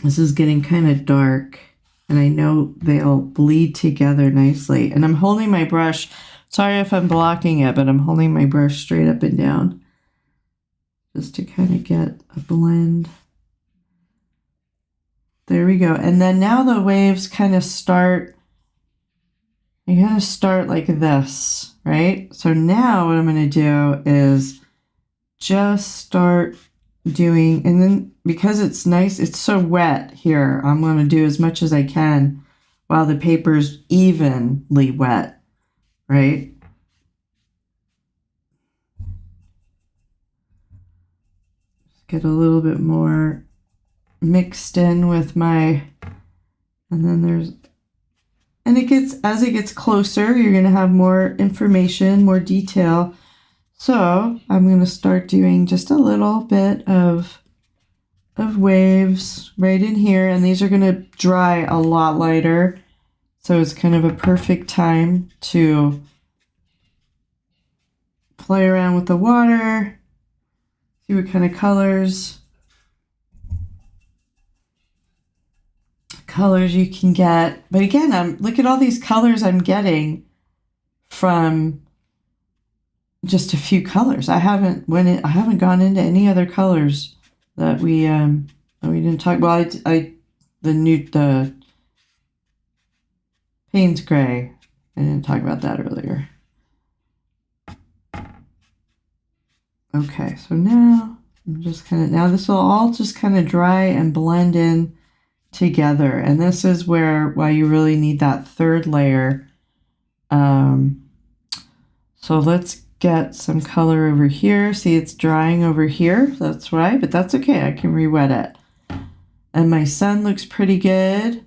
this is getting kind of dark, and I know they'll bleed together nicely. And I'm holding my brush, sorry if I'm blocking it, but I'm holding my brush straight up and down just to kind of get a blend. There we go. And then now the waves kind of start, they kind of start like this, right? So now what I'm going to do is just start doing, and then because it's nice, it's so wet here, I'm going to do as much as I can while the paper's evenly wet, right? Just get a little bit more mixed in with my, and then there's, and it gets, as it gets closer, you're going to have more information, more detail. So I'm going to start doing just a little bit of waves right in here, and these are going to dry a lot lighter, so it's kind of a perfect time to play around with the water, see what kind of colors you can get. But again, look at all these colors I'm getting from just a few colors. I haven't gone into any other colors that we didn't talk. Well, the Payne's Gray. I didn't talk about that earlier. Okay, so now I'm just now this will all just kind of dry and blend in together, and this is why you really need that third layer. So let's get some color over here. See, it's drying over here. That's right, but that's okay. I can re-wet it. And my sun looks pretty good.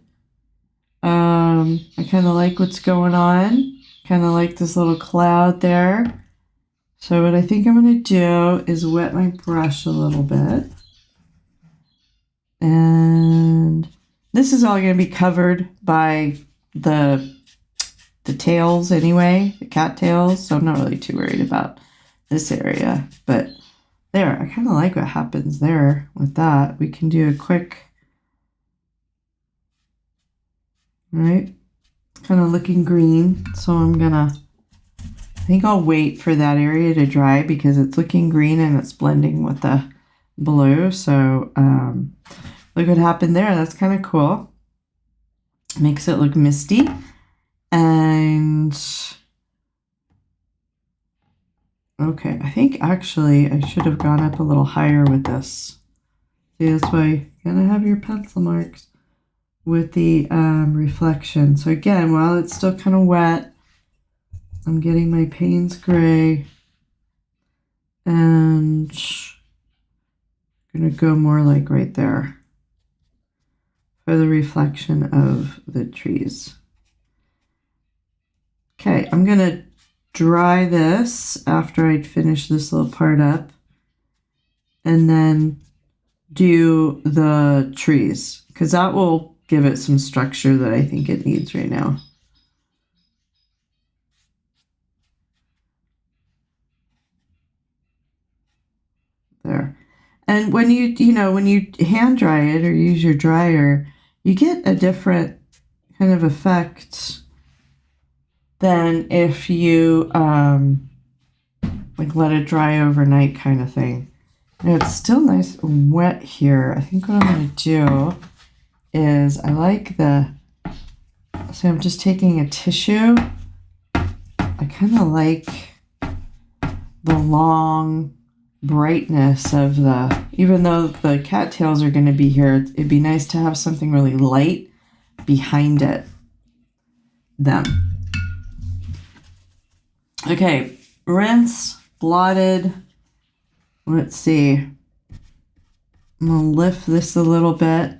I kind of like what's going on. Kind of like this little cloud there. So what I think I'm going to do is wet my brush a little bit. And this is all going to be covered by the tails anyway, the cat tails, so I'm not really too worried about this area. But there, I kind of like what happens there with that. We can do a quick, right? It's kind of looking green, so I think I'll wait for that area to dry because it's looking green and it's blending with the blue. So look what happened there. That's kind of cool. Makes it look misty. And okay, I think actually I should have gone up a little higher with this. See, that's why you gotta have your pencil marks with the reflection. So again, while it's still kind of wet, I'm getting my Payne's Gray and I'm gonna go more like right there for the reflection of the trees. Okay, I'm going to dry this after I finish this little part up and then do the trees because that will give it some structure that I think it needs right now. There. And when you hand dry it or use your dryer, you get a different kind of effect than if you like let it dry overnight kind of thing. And it's still nice and wet here. I think what I'm going to do is I like so I'm just taking a tissue. I kind of like the long brightness of even though the cattails are going to be here, it'd be nice to have something really light behind them. Okay, rinse, blotted. Let's see. I'm going to lift this a little bit.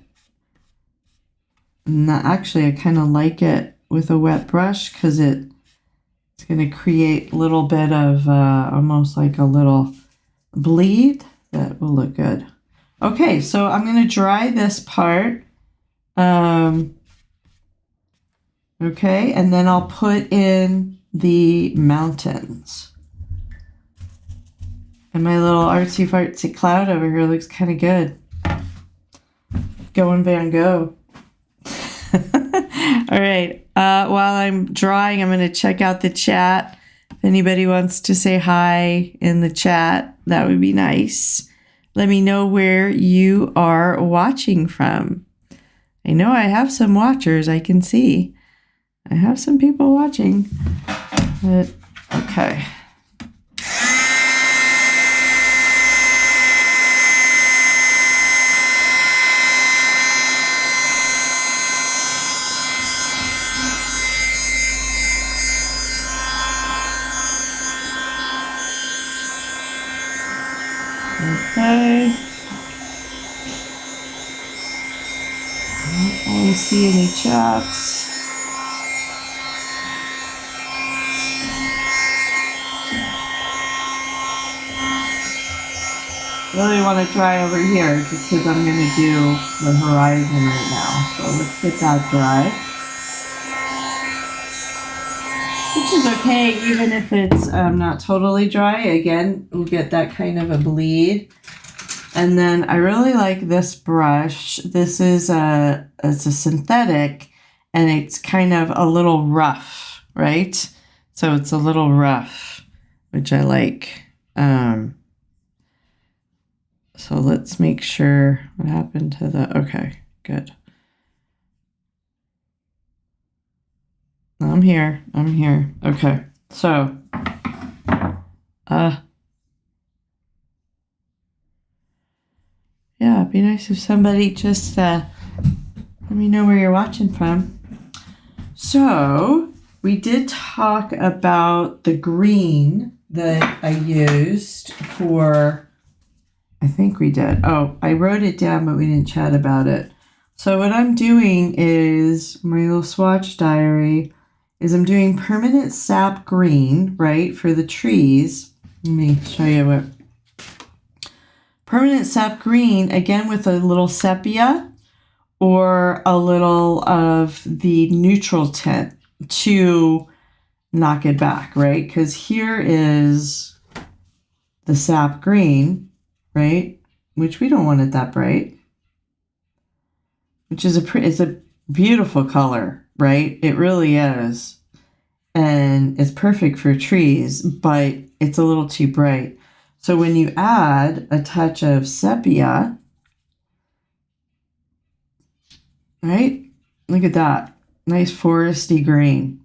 And actually, I kind of like it with a wet brush because it's going to create a little bit of almost like a little bleed that will look good. Okay, so I'm going to dry this part. Okay, and then I'll put in the mountains. And my little artsy fartsy cloud over here looks kind of good. Going Van Gogh. All right, while I'm drawing, I'm going to check out the chat. If anybody wants to say hi in the chat, that would be nice. Let me know where you are watching from. I know I have some watchers, I can see. I have some people watching. But, okay. Okay. I don't see any chaps. Really want to dry over here just because I'm going to do the horizon right now. So let's get that dry. Which is okay, even if it's not totally dry. Again, we'll get that kind of a bleed. And then I really like this brush. This is it's a synthetic, and it's kind of a little rough, right? So it's a little rough, which I like. So let's make sure what happened to the, okay, good. I'm here. Okay, so, yeah, it'd be nice if somebody just let me know where you're watching from. So, we did talk about the green that I used for, I think we did. Oh, I wrote it down, but we didn't chat about it. So what I'm doing is, my little swatch diary, is I'm doing permanent sap green, right, for the trees. Let me show you what. Permanent sap green, again with a little sepia or a little of the neutral tint to knock it back, right? Because here is the sap green, right? Which we don't want it that bright. Which is it's a beautiful color, right? It really is. And it's perfect for trees, but it's a little too bright. So when you add a touch of sepia, right? Look at that. Nice foresty green.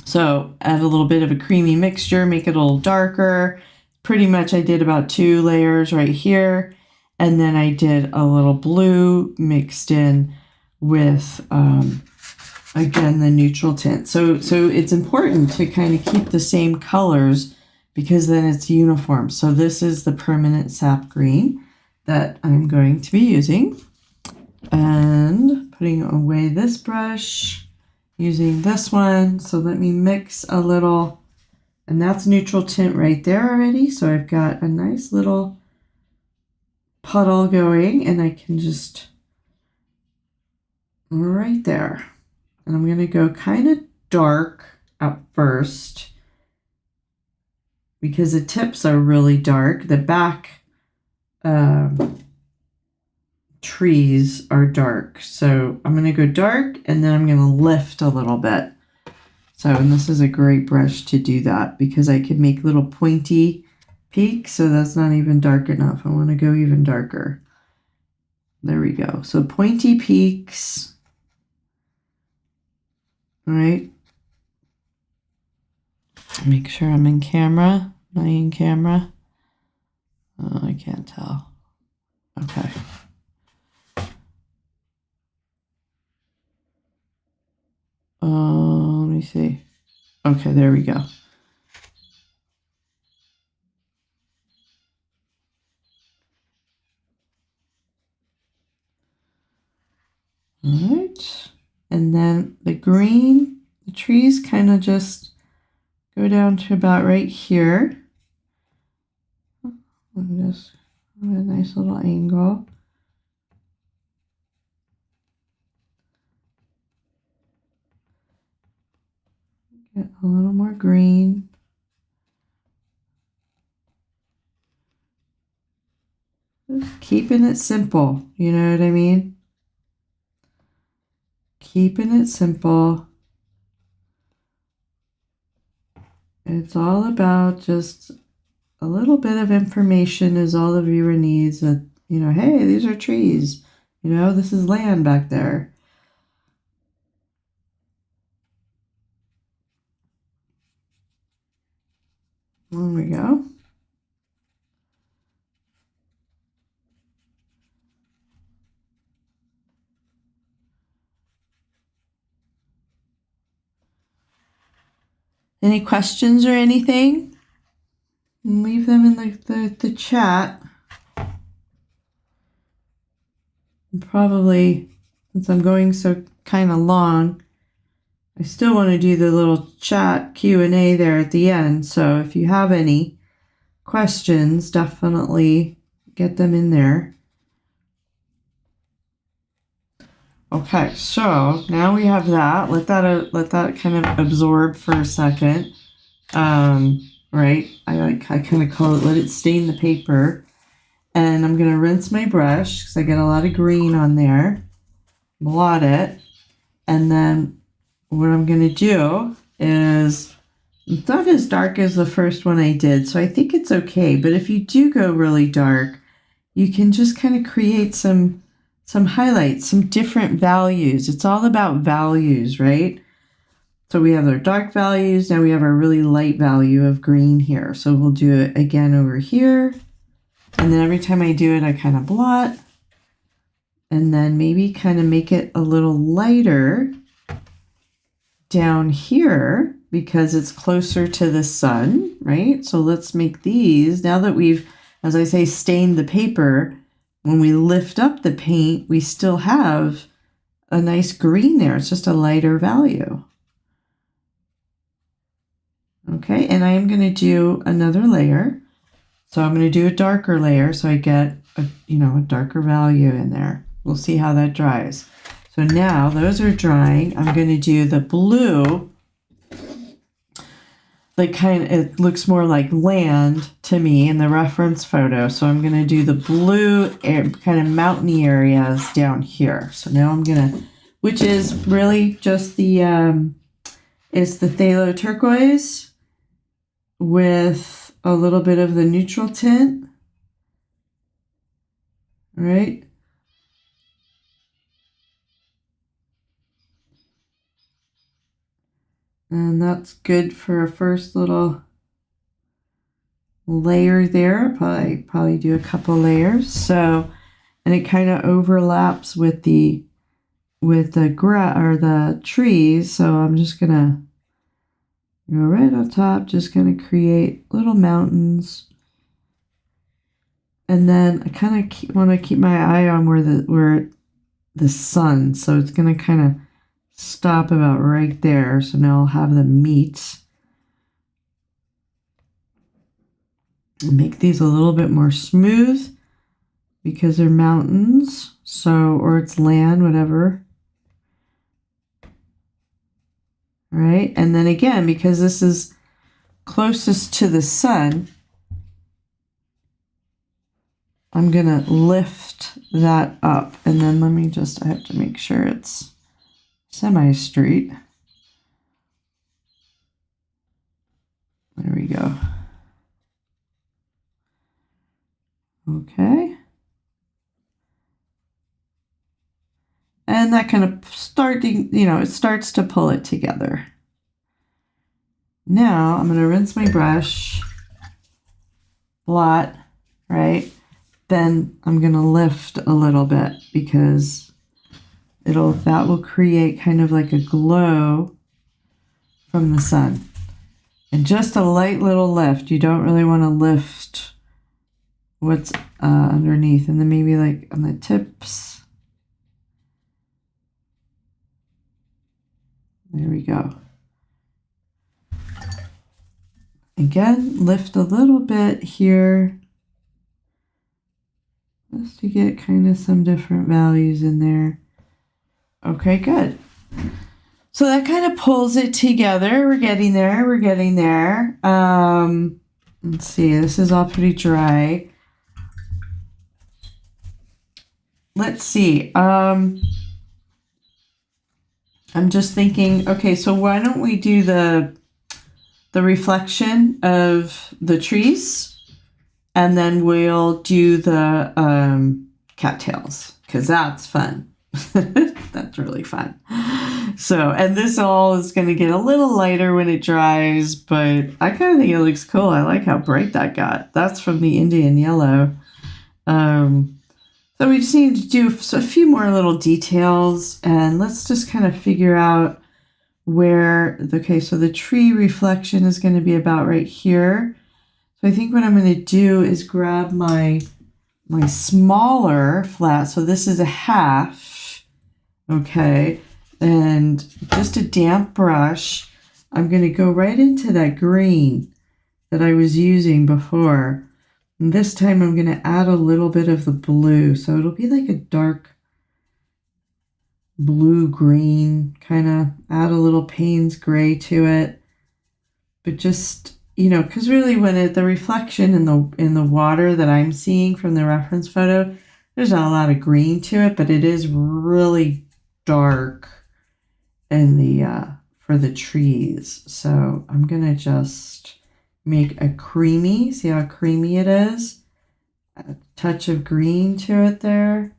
So add a little bit of a creamy mixture, make it a little darker. Pretty much I did about 2 layers right here. And then I did a little blue mixed in with, again, the neutral tint. So it's important to kind of keep the same colors because then it's uniform. So this is the permanent sap green that I'm going to be using. And putting away this brush, using this one. So let me mix a little, and that's neutral tint right there already. So I've got a nice little puddle going, and I can just right there. And I'm going to go kind of dark at first because the tips are really dark. The back trees are dark. So I'm going to go dark, and then I'm going to lift a little bit. So, and this is a great brush to do that because I can make little pointy peaks. So that's not even dark enough. I want to go even darker. There we go. So pointy peaks. All right. Make sure I'm in camera. Am I in camera? Oh, I can't tell. Okay. Let me see. Okay, there we go. All right. And then the green, the trees kind of just go down to about right here. And just a nice little angle. Get a little more green. Just keeping it simple, you know what I mean? Keeping it simple. It's all about just a little bit of information is all the viewer needs that, you know, hey, these are trees. You know, this is land back there. There we go. Any questions or anything? And leave them in the chat. And probably, since I'm going so kind of long, I still want to do the little chat Q&A there at the end. So if you have any questions, definitely get them in there. Okay, so now we have that. Let that kind of absorb for a second. Right? I kind of call it let it stain the paper. And I'm gonna rinse my brush because I get a lot of green on there. Blot it, and then what I'm gonna do is it's not as dark as the first one I did, so I think it's okay. But if you do go really dark, you can just kind of create some highlights, some different values. It's all about values, right? So we have our dark values. Now we have our really light value of green here. So we'll do it again over here. And then every time I do it, I kind of blot. And then maybe kind of make it a little lighter down here because it's closer to the sun, right? So let's make these, now that we've, as I say, stained the paper, when we lift up the paint, we still have a nice green there. It's just a lighter value. Okay, and I am going to do another layer. So I'm going to do a darker layer so I get a darker value in there. We'll see how that dries. So now those are drying. I'm going to do the blue. Like it looks more like land to me in the reference photo. So I'm going to do the blue kind of mountainy areas down here. So now I'm going to, which is really just the, it's the phthalo turquoise with a little bit of the neutral tint. Right? And that's good for a first little layer there. Probably do a couple layers. So, and it kind of overlaps with the trees. So I'm just gonna go right up top, just gonna create little mountains. And then I kind of want to keep my eye on where the sun. So it's gonna kind of stop about right there. So now I'll have them meet. Make these a little bit more smooth because they're mountains. So, or it's land, whatever. All right. And then again, because this is closest to the sun, I'm going to lift that up. And then I have to make sure it's semi-straight. There we go. Okay. And that kind of it starts to pull it together. Now I'm going to rinse my brush, blot, right? Then I'm going to lift a little bit because that will create kind of like a glow from the sun. And just a light little lift. You don't really want to lift what's underneath. And then maybe like on the tips. There we go. Again, lift a little bit here. Just to get kind of some different values in there. Okay, good. So that kind of pulls it together. We're getting there. We're getting there. Let's see. This is all pretty dry. Let's see. I'm just thinking, okay, so why don't we do the reflection of the trees, and then we'll do the cattails, because that's fun. That's really fun. So, and this all is going to get a little lighter when it dries, but I kind of think it looks cool. I like how bright that got. That's from the Indian yellow. So we just need to do a few more little details, and let's just kind of figure out where, okay, so the tree reflection is going to be about right here. So I think what I'm going to do is grab my smaller flat. So this is a half, okay? And just a damp brush, I'm going to go right into that green that I was using before. And this time I'm going to add a little bit of the blue. So it'll be like a dark blue-green, kind of add a little Payne's gray to it. But just, you know, because really when the reflection in the water that I'm seeing from the reference photo, there's not a lot of green to it, but it is really dark in the for the trees. So I'm gonna just make a creamy, see how creamy it is? A touch of green to it there.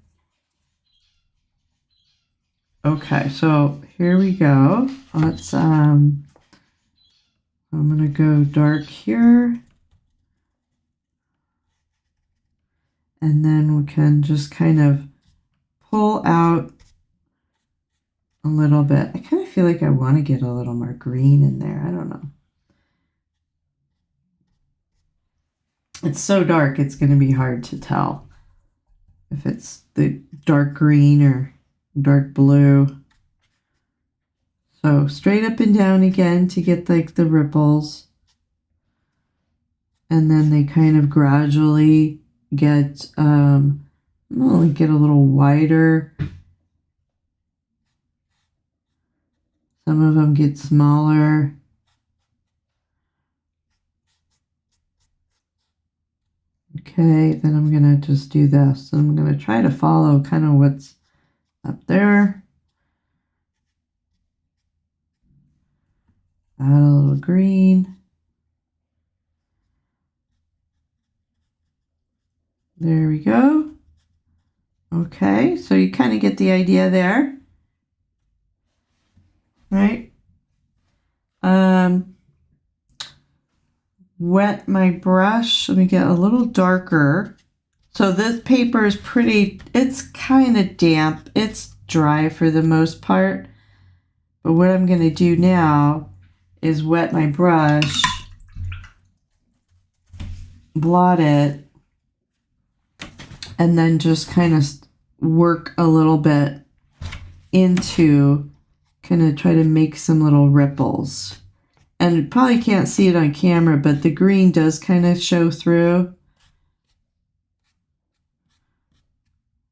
Okay, so here we go. Let's I'm gonna go dark here. And then we can just kind of pull out a little bit. I kind of feel like I want to get a little more green in there. I don't know. It's so dark, it's going to be hard to tell if it's the dark green or dark blue. So straight up and down again to get like the ripples. And then they kind of gradually get, get a little wider. Some of them get smaller. Okay, then I'm going to just do this. So I'm going to try to follow kind of what's up there. Add a little green. There we go. Okay, so you kind of get the idea there. Right? Wet my brush. Let me get a little darker. So this paper is pretty, it's kind of damp. It's dry for the most part. But what I'm going to do now is wet my brush, blot it, and then just kind of work a little bit into, kind of try to make some little ripples. And you probably can't see it on camera, but the green does kind of show through.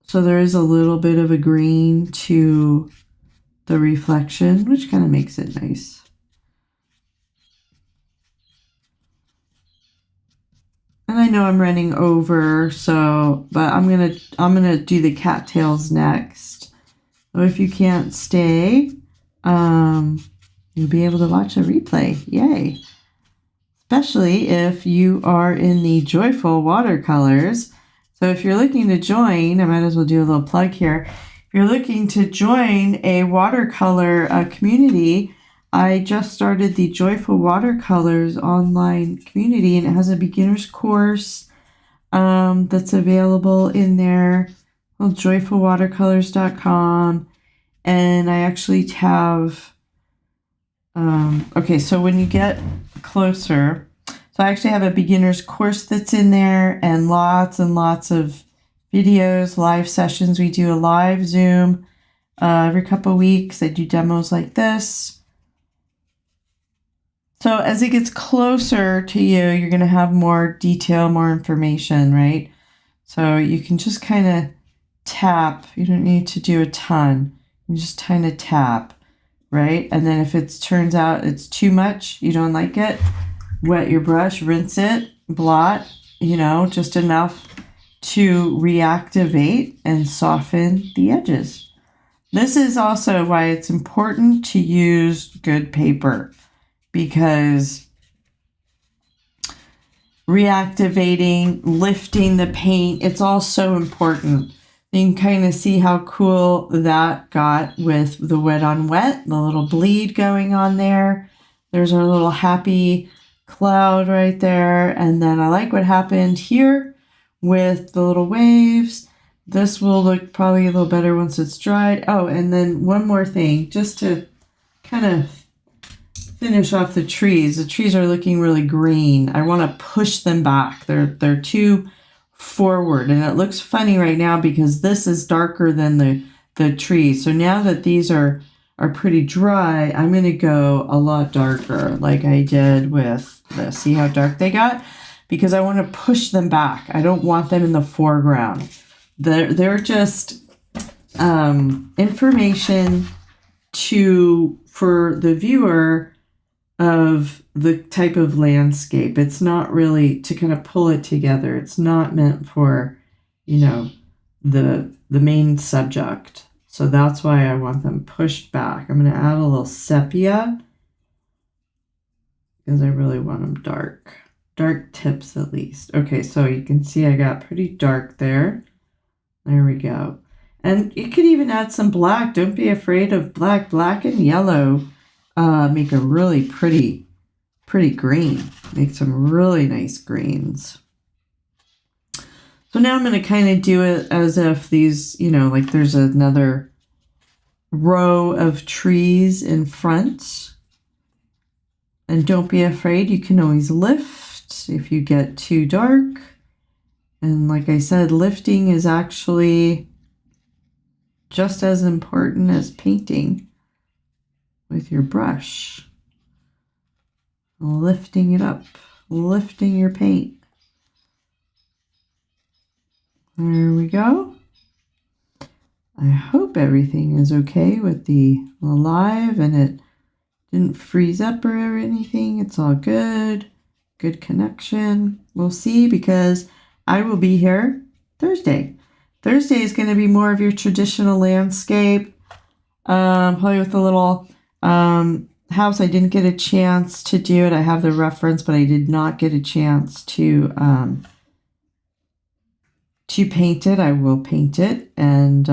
So there is a little bit of a green to the reflection, which kind of makes it nice. And I know I'm running over, so, but I'm gonna do the cattails next. So if you can't stay, you'll be able to watch a replay. Yay! Especially if you are in the Joyful Watercolors. So if you're looking to join, I might as well do a little plug here. If you're looking to join a watercolor community, I just started the Joyful Watercolors online community, and it has a beginner's course that's available in there called joyfulwatercolors.com. And I actually have, okay, so when you get closer, so I actually have a beginner's course that's in there and lots of videos, live sessions. We do a live Zoom every couple of weeks. I do demos like this. So as it gets closer to you, you're going to have more detail, more information, right? So you can just kind of tap. You don't need to do a ton. You just kind of tap, right? And then if it turns out it's too much, you don't like it, wet your brush, rinse it, blot, you know, just enough to reactivate and soften the edges. This is also why it's important to use good paper, because reactivating, lifting the paint, it's all so important. You can kind of see how cool that got with the wet on wet, the little bleed going on there. There's our little happy cloud right there. And then I like what happened here with the little waves. This will look probably a little better once it's dried. Oh, and then one more thing, just to kind of finish off the trees. The trees are looking really green. I want to push them back. They're too forward, and it looks funny right now because this is darker than the trees. So now that these are pretty dry, I'm going to go a lot darker like I did with this. See how dark they got? Because I want to push them back. I don't want them in the foreground. They're just information for the viewer of the type of landscape. It's not really to kind of pull it together. It's not meant for, the main subject. So that's why I want them pushed back. I'm going to add a little sepia because I really want them dark. Dark tips at least. Okay, so you can see I got pretty dark there. There we go. And you could even add some black. Don't be afraid of black. Black and yellow make a really pretty green. Make some really nice greens. So now I'm going to kind of do it as if these, like there's another row of trees in front. And don't be afraid. You can always lift if you get too dark. And like I said, lifting is actually just as important as painting with your brush. Lifting it up, lifting your paint. There we go. I hope everything is okay with the live and it didn't freeze up or anything. It's all good. Good connection. We'll see because I will be here Thursday. Thursday is going to be more of your traditional landscape. Probably with a little house. I didn't get a chance to do it. I have the reference, but I did not get a chance to paint it. I will paint it and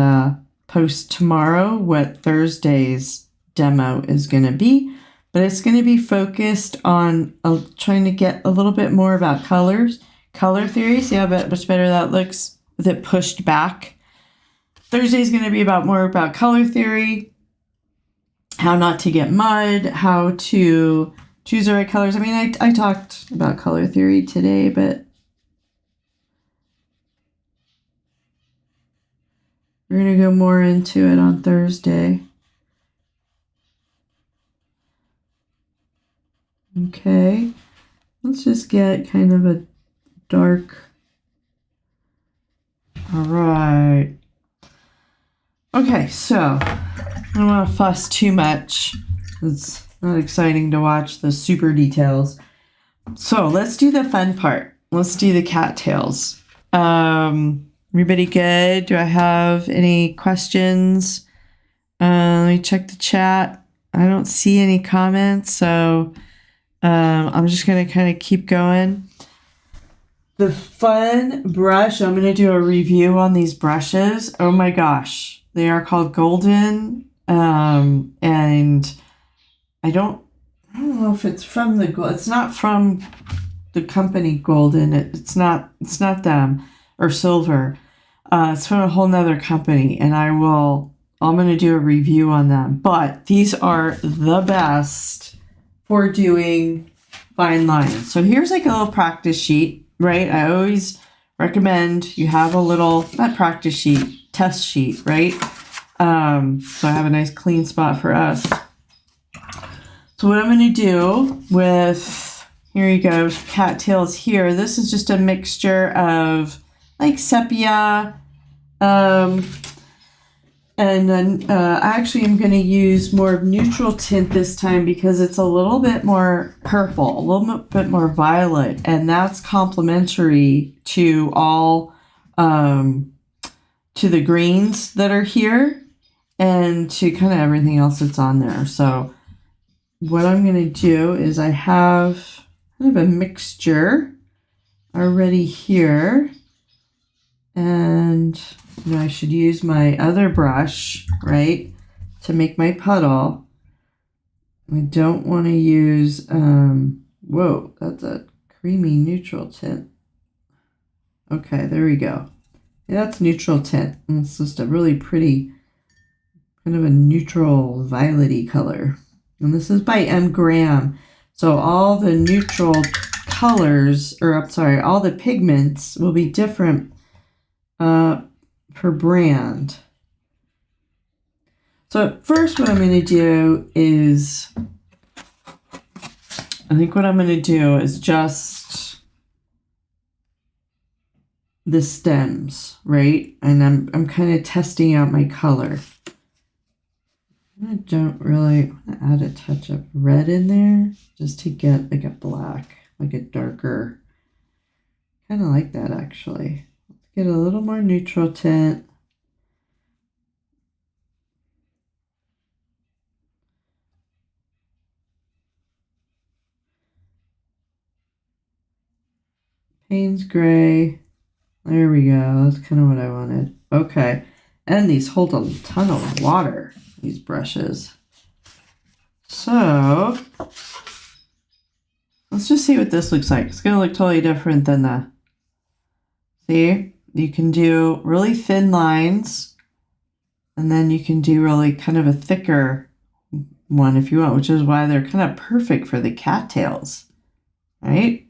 post tomorrow what Thursday's demo is going to be. But it's going to be focused on trying to get a little bit more about colors, color theory. See how much better that looks with it pushed back. Thursday is going to be more about color theory, how not to get mud, how to choose the right colors. I mean, I talked about color theory today, but we're going to go more into it on Thursday. Okay, let's just get kind of a dark. All right. Okay, so I don't want to fuss too much. It's not exciting to watch the super details. So let's do the fun part. Let's do the cattails. Everybody good? Do I have any questions? Let me check the chat. I don't see any comments, so I'm just going to kind of keep going. The fun brush, I'm going to do a review on these brushes. Oh my gosh. They are called Golden, and I don't know if it's from it's not from the company Golden. It's not them, or Silver. It's from a whole nother company, and I'm going to do a review on them. But these are the best for doing fine lines. So here's like a little practice sheet, right? I always recommend you have a little, not practice sheet, test sheet, right? So I have a nice clean spot for us. So what I'm going to do with, here you go, cattails here. This is just a mixture of like sepia, and then I actually am going to use more of neutral tint this time because it's a little bit more purple, a little bit more violet, and that's complementary to all, to the greens that are here and to kind of everything else that's on there. So what I'm going to do is I have kind of a mixture already here, and I should use my other brush, right, to make my puddle. I don't want to use, whoa, that's a creamy neutral tint. Okay, there we go. Yeah, that's neutral tint. And it's just a really pretty, kind of a neutral violet-y color. And this is by M. Graham. So all the neutral colors, or I'm sorry, all the pigments will be different per brand. So at first what I'm going to do is, I think what I'm going to do is just the stems, right? And I'm kind of testing out my color. I don't really want to add a touch of red in there just to get like a black, like a darker, kind of like that actually. Let's get a little more neutral tint. Payne's gray. There we go. That's kind of what I wanted. Okay. And these hold a ton of water, these brushes. So let's just see what this looks like. It's going to look totally different than the, see, you can do really thin lines and then you can do really kind of a thicker one if you want, which is why they're kind of perfect for the cattails, right?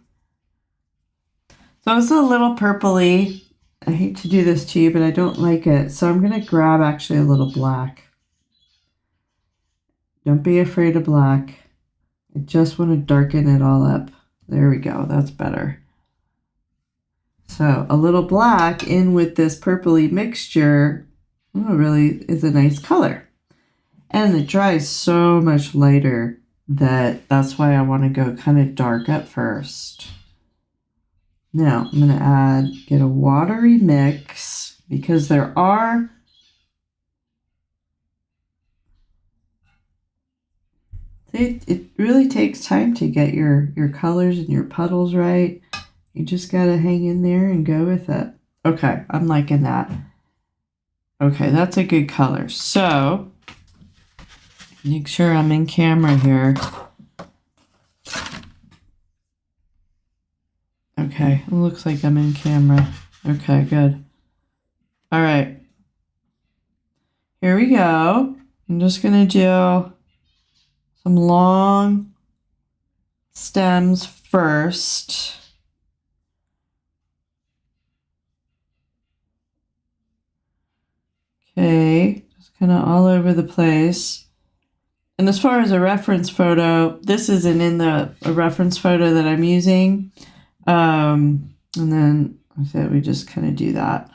So it's a little purpley. I hate to do this to you, but I don't like it. So I'm going to grab actually a little black. Don't be afraid of black. I just want to darken it all up. There we go. That's better. So a little black in with this purpley mixture really is a nice color. And it dries so much lighter that's why I want to go kind of dark at first. Now I'm going to get a watery mix because there are it really takes time to get your colors and your puddles right. You just got to hang in there and go with it. Okay, I'm liking that. Okay, that's a good color. So make sure I'm in camera here. Okay, it looks like I'm in camera. Okay, good. All right. Here we go. I'm just going to do some long stems first. Okay, just kind of all over the place. And as far as a reference photo, this isn't in a reference photo that I'm using. And then I said we just kind of do that.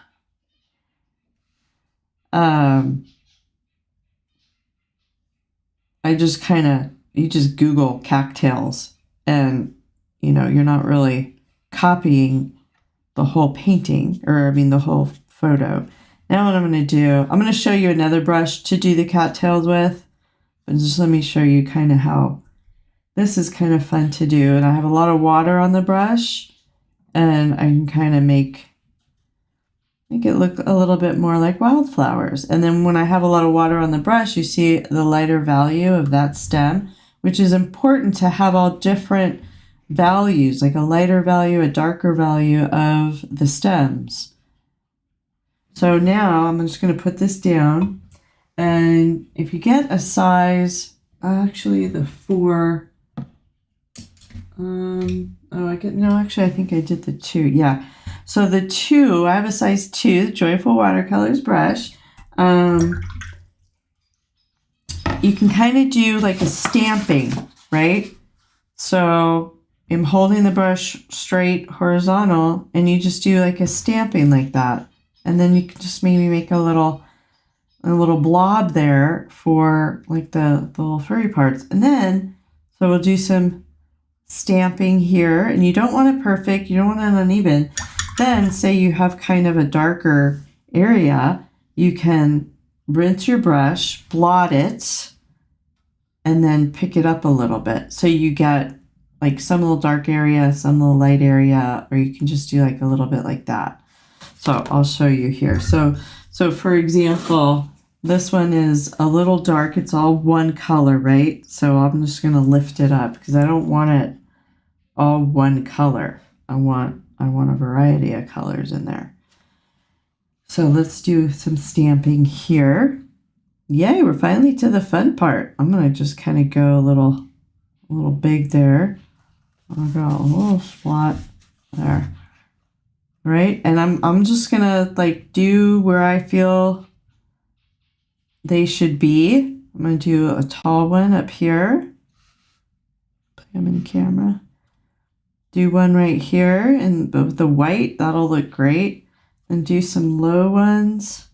I just you just Google cattails and, you're not really copying the whole painting, or I mean the whole photo. Now what I'm going to do, I'm going to show you another brush to do the cattails with. But just let me show you kind of how this is kind of fun to do. And I have a lot of water on the brush and I can kind of make it look a little bit more like wildflowers. And then when I have a lot of water on the brush, you see the lighter value of that stem, which is important to have all different values, like a lighter value, a darker value of the stems. So now I'm just going to put this down. And if you get a size, actually the 4, I think I did the 2. Yeah. So the 2, I have a size 2, the Joyful Watercolors brush. You can kind of do like a stamping, right? So I'm holding the brush straight horizontal and you just do like a stamping like that. And then you can just maybe make a little blob there for like the little furry parts. And then, so we'll do some stamping here, and you don't want it perfect. You don't want it uneven. Then say you have kind of a darker area, you can rinse your brush, blot it, and then pick it up a little bit. So you get like some little dark area, some little light area, or you can just do like a little bit like that. So I'll show you here. So for example, this one is a little dark. It's all one color, right? So I'm just going to lift it up because I don't want it all one color. I want a variety of colors in there. So let's do some stamping here. Yay, we're finally to the fun part. I'm gonna just kind of go a little big there. I'll go a little spot there. Right? And I'm just gonna like do where I feel they should be. I'm gonna do a tall one up here. Put them in camera. Do one right here, and with the white, that'll look great. And do some low ones.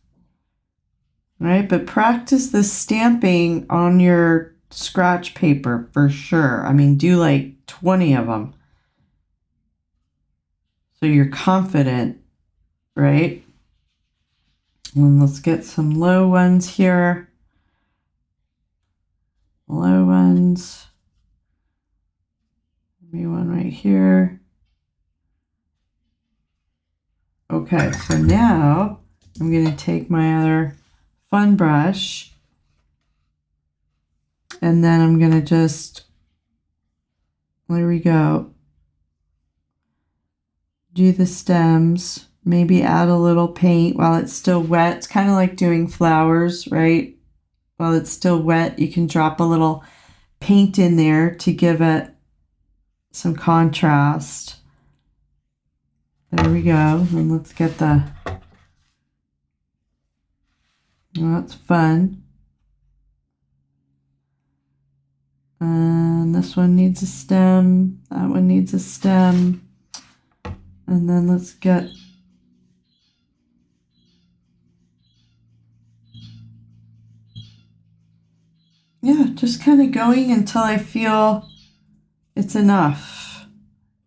Right? But practice the stamping on your scratch paper for sure. I mean, do like 20 of them. So you're confident, right? And let's get some low ones here. Low ones. Maybe one right here. Okay, so now I'm going to take my other fun brush and then I'm going to just, there we go, do the stems, maybe add a little paint while it's still wet. It's kind of like doing flowers, right? While it's still wet, you can drop a little paint in there to give it some contrast. There we go. And let's get the, well, that's fun. And this one needs a stem. That one needs a stem. And then let's get, yeah, just kind of going until I feel it's enough,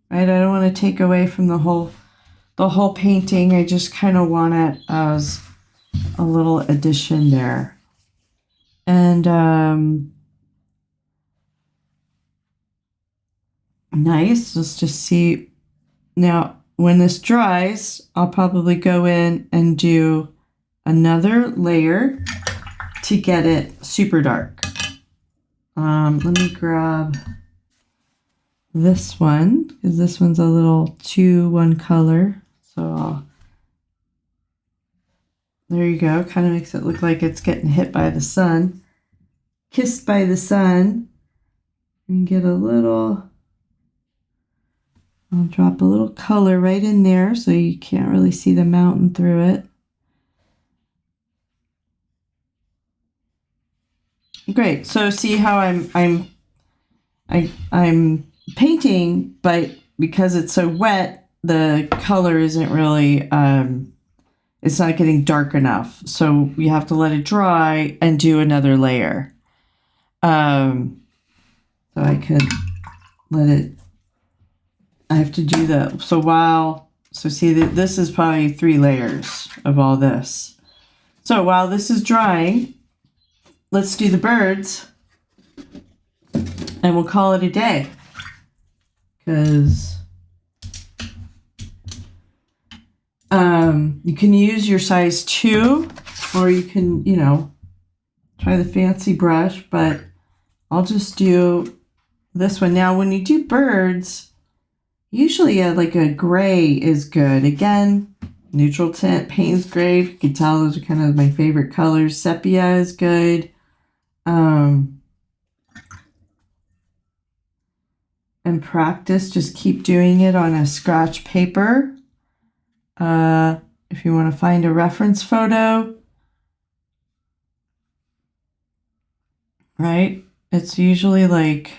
right? I don't want to take away from the whole painting. I just kind of want it as a little addition there. And nice. Let's just see. Now, when this dries, I'll probably go in and do another layer to get it super dark. Let me grab this one because this one's a little too one color. So there you go. Kind of makes it look like it's getting hit by the sun, kissed by the sun. And get a little, I'll drop a little color right in there so you can't really see the mountain through it. Great. So see how I'm painting, but because it's so wet, the color isn't really it's not getting dark enough. So you have to let it dry and do another layer. So I could let it, I have to do the, so see that this is probably 3 layers of all this. So while this is drying, let's do the birds and we'll call it a day. Because you can use your size 2 or you can, you know, try the fancy brush, but I'll just do this one. Now, when you do birds, usually like a gray is good. Again, neutral tint, Payne's gray. You can tell those are kind of my favorite colors. Sepia is good. And practice, just keep doing it on a scratch paper. If you want to find a reference photo, right? It's usually like,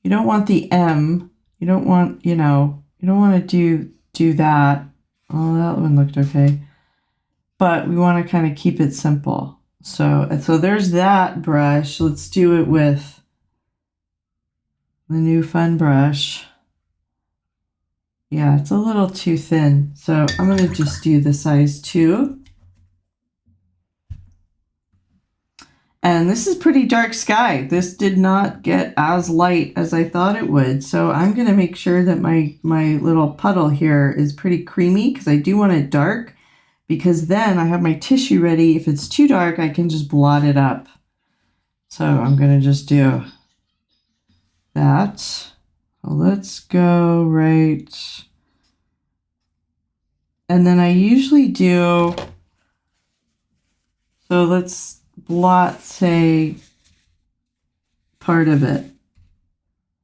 you don't want the M, you don't want, you know, you don't want to do that. Oh, that one looked okay. But we want to kind of keep it simple. So there's that brush. Let's do it with the new fun brush. Yeah, it's a little too thin. So I'm going to just do the size 2. And this is pretty dark sky. This did not get as light as I thought it would. So I'm going to make sure that my little puddle here is pretty creamy because I do want it dark, because then I have my tissue ready. If it's too dark, I can just blot it up. So I'm going to just do that. So let's go right. And then I usually do, so let's blot, say, part of it,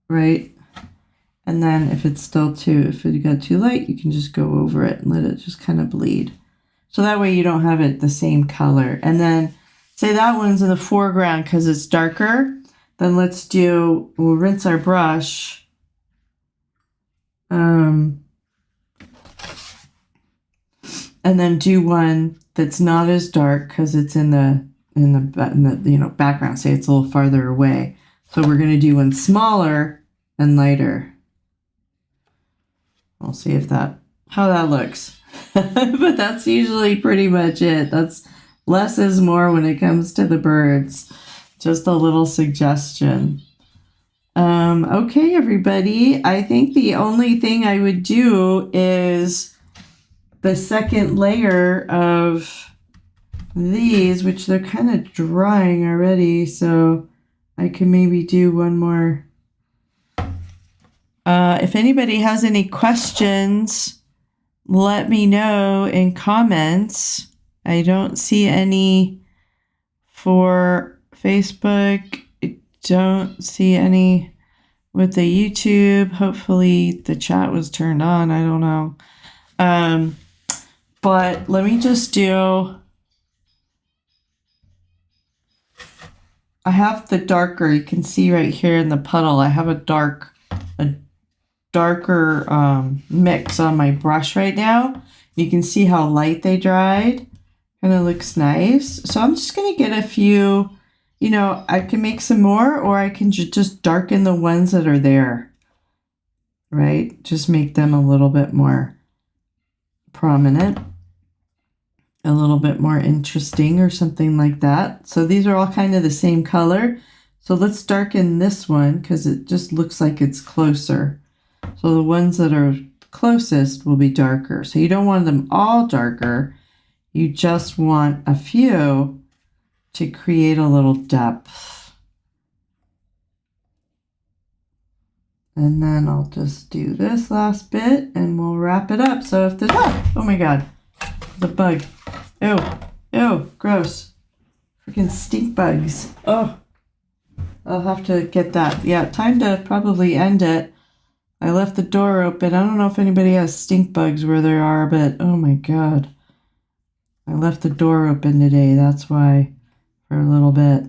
right? And then if it got too light, you can just go over it and let it just kind of bleed. So that way you don't have it the same color. And then say that one's in the foreground because it's darker. Then we'll rinse our brush. And then do one that's not as dark because it's in the background. Say it's a little farther away. So we're going to do one smaller and lighter. We'll see how that looks. But that's usually pretty much it. That's less is more when it comes to the birds. Just a little suggestion. Okay, everybody. I think the only thing I would do is the second layer of these, which they're kind of drying already, so I can maybe do one more. If anybody has any questions, let me know in comments. I don't see any for Facebook. I don't see any with the YouTube. Hopefully the chat was turned on. I don't know. But let me just do, I have the darker, you can see right here in the puddle, I have a darker mix on my brush right now. You can see how light they dried. Kind of looks nice. So I'm just going to get a few, I can make some more, or I can just darken the ones that are there, right? Just make them a little bit more prominent, a little bit more interesting or something like that. So these are all kind of the same color. So let's darken this one because it just looks like it's closer. So the ones that are closest will be darker. So you don't want them all darker. You just want a few to create a little depth. And then I'll just do this last bit and we'll wrap it up. So if there's, oh my God, the bug. Ew, gross. Freaking stink bugs. Oh, I'll have to get that. Yeah, time to probably end it. I left the door open. I don't know if anybody has stink bugs where there are, but oh my God. I left the door open today. That's why, for a little bit.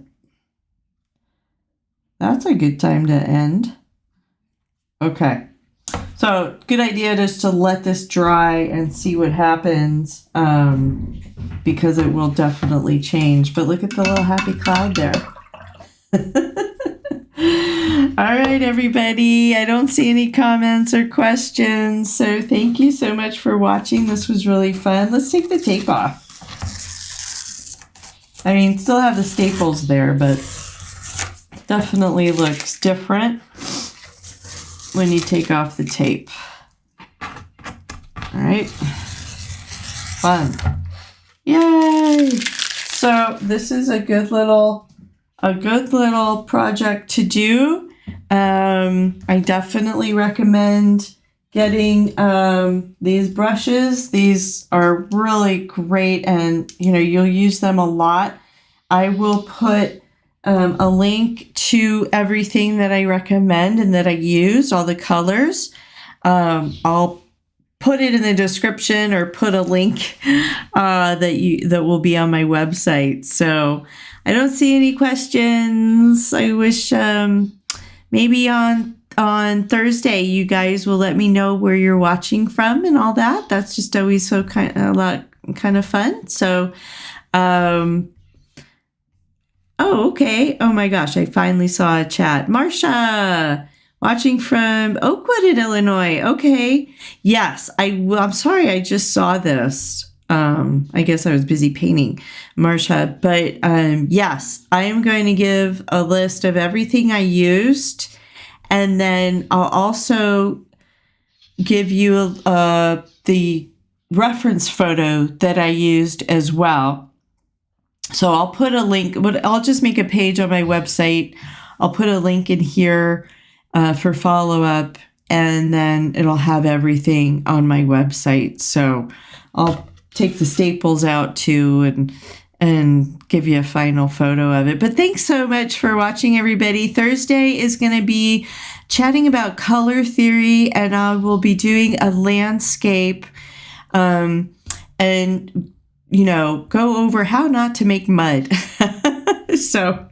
That's a good time to end. Okay. So good idea just to let this dry and see what happens, because it will definitely change. But look at the little happy cloud there. All right, everybody. I don't see any comments or questions. So thank you so much for watching. This was really fun. Let's take the tape off. I mean, still have the staples there, but definitely looks different when you take off the tape. All right. Fun. Yay. So this is a good little project to do. I definitely recommend getting these brushes. These are really great, and you'll use them a lot. I will put a link to everything that I recommend and that I use, all the colors. I'll put it in the description or put a link that will be on my website. So I don't see any questions. I wish maybe on Thursday you guys will let me know where you're watching from and all that. That's just always so kind of fun. So oh, okay. Oh my gosh, I finally saw a chat. Marsha, watching from Oakwood in Illinois. Okay. Yes, I'm sorry, I just saw this. I guess I was busy painting, Marsha. But yes, I am going to give a list of everything I used. And then I'll also give you the reference photo that I used as well. So I'll put a link, but I'll just make a page on my website. I'll put a link in here for follow-up, and then it'll have everything on my website. So I'll take the staples out too, and give you a final photo of it. But thanks so much for watching, everybody. Thursday is going to be chatting about color theory, and I will be doing a landscape and, you know, go over how not to make mud. So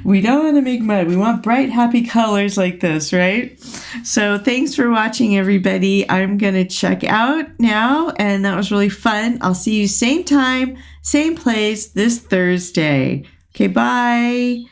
we don't want to make mud. We want bright, happy colors like this, right? So thanks for watching, everybody. I'm going to check out now, and that was really fun. I'll see you same time, same place this Thursday. Okay, bye.